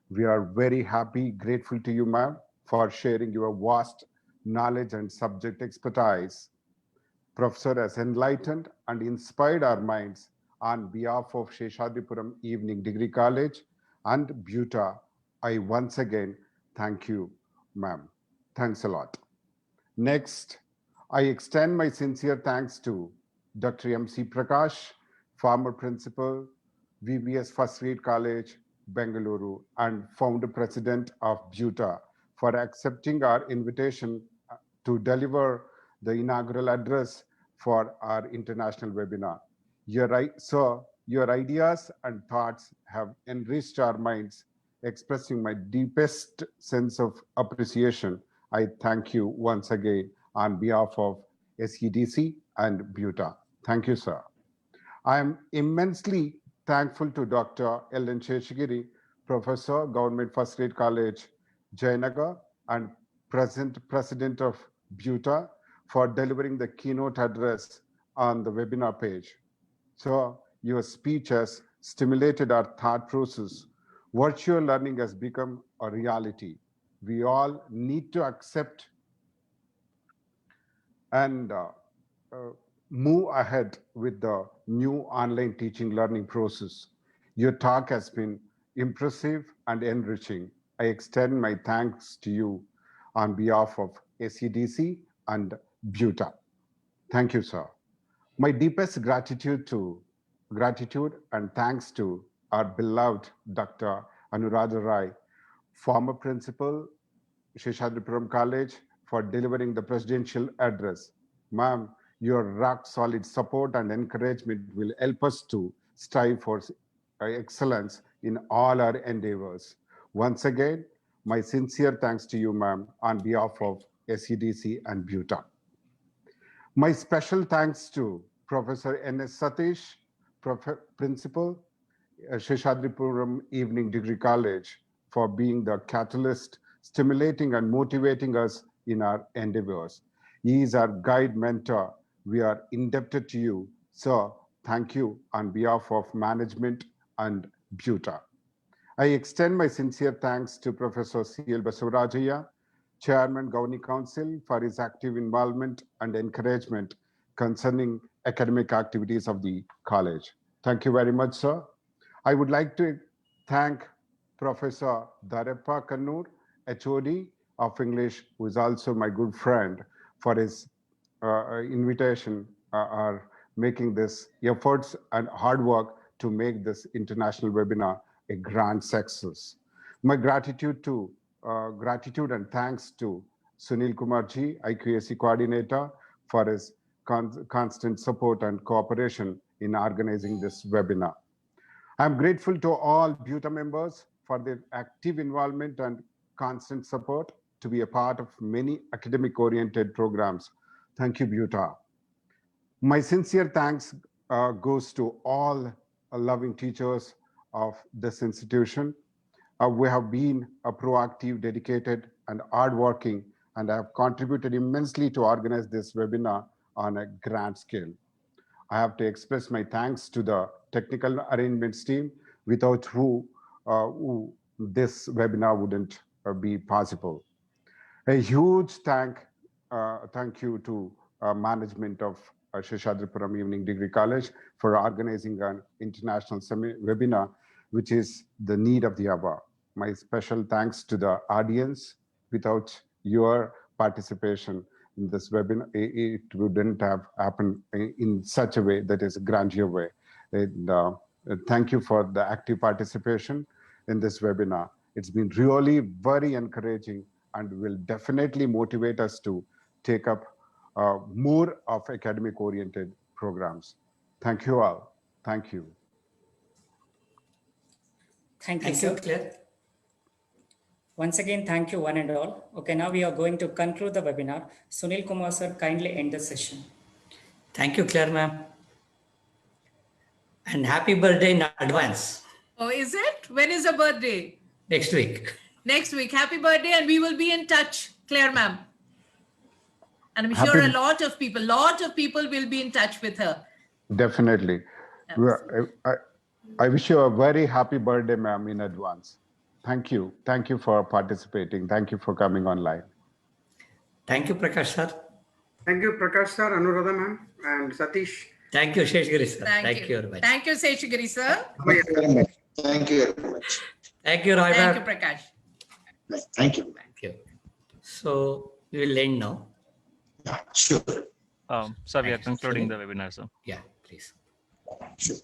N: We are very happy, grateful to you, ma'am, for sharing your vast knowledge and subject expertise. Professor has enlightened and inspired our minds. On behalf of Seshadripuram Evening Degree College and Buta, I once again thank you, ma'am. Thanks a lot. Next, I extend my sincere thanks to Dr. M.C. Prakash, former principal, VBS First Grade College, Bengaluru, and founder president of Buta, for accepting our invitation to deliver the inaugural address for our international webinar. Sir, your ideas and thoughts have enriched our minds, expressing my deepest sense of appreciation. I thank you once again on behalf of SEDC and Buta. Thank you, sir. I am immensely thankful to Dr. Ellen Sheshagiri, Professor, Government First Grade College, Jayanagar, and President of Buta, for delivering the keynote address on the webinar page. So your speech has stimulated our thought process. Virtual learning has become a reality. We all need to accept and move ahead with the new online teaching learning process. Your talk has been impressive and enriching. I extend my thanks to you on behalf of SEDC and Buta. Thank you, sir. My deepest gratitude and thanks to our beloved Dr. Anuradha Rai, former principal, Seshadripuram College, for delivering the presidential address. Ma'am, your rock-solid support and encouragement will help us to strive for excellence in all our endeavors. Once again, my sincere thanks to you, ma'am, on behalf of SEDC and Buta. My special thanks to Professor N.S. Satish, Principal, Seshadripuram Evening Degree College, for being the catalyst, stimulating and motivating us in our endeavors. He is our guide mentor. We are indebted to you. Sir, thank you on behalf of management and Buta. I extend my sincere thanks to Professor C.L. Basavarajaya, Chairman, Governing Council, for his active involvement and encouragement concerning academic activities of the college. Thank you very much, sir. I would like to thank Professor Dareppa Kannur, HOD of English, who is also my good friend, for his invitation or making this efforts and hard work to make this international webinar a grand success. My gratitude and thanks to Sunil Kumarji, IQAC coordinator, for his constant support and cooperation in organizing this webinar. I'm grateful to all Buta members for their active involvement and constant support to be a part of many academic-oriented programs. Thank you, Buta. My sincere thanks goes to all loving teachers of this institution. We have been a proactive, dedicated, and hardworking, and have contributed immensely to organize this webinar on a grand scale. I have to express my thanks to the technical arrangements team, without who this webinar wouldn't be possible. A huge thank you to management of Seshadripuram Evening Degree College for organizing an international webinar, which is the need of the hour. My special thanks to the audience. Without your participation in this webinar, it wouldn't have happened in such a way that is a grandeur way. And, thank you for the active participation in this webinar. It's been really very encouraging and will definitely motivate us to take up more of academic-oriented programs. Thank you all. Thank you.
C: Thank you, sir. Claire. Once again, thank you one and all. Okay, now we are going to conclude the webinar. Sunil Kumar sir, kindly end the session.
I: Thank you, Claire ma'am. And happy birthday in advance.
M: Oh, is it? When is the birthday?
I: Next week.
M: Next week. Happy birthday, and we will be in touch, Claire ma'am. And I'm sure a lot of people will be in touch with her.
N: Definitely. I wish you a very happy birthday, ma'am, in advance. Thank you. Thank you for participating. Thank you for coming online.
I: Thank you, Prakash sir.
K: Thank you, Prakash sir, Anuradha ma'am, and Satish.
I: Thank you, Seshadripuram sir.
M: Thank you
I: very much.
M: Thank you, Seshadripuram sir.
O: Thank you very much.
I: Thank you, Roy.
M: Thank you, Prakash.
O: Thank you.
I: Thank you. So we will end now.
O: Yeah, sure.
D: Sir, we are concluding the webinar, sir.
I: Yeah, please.
O: Sure.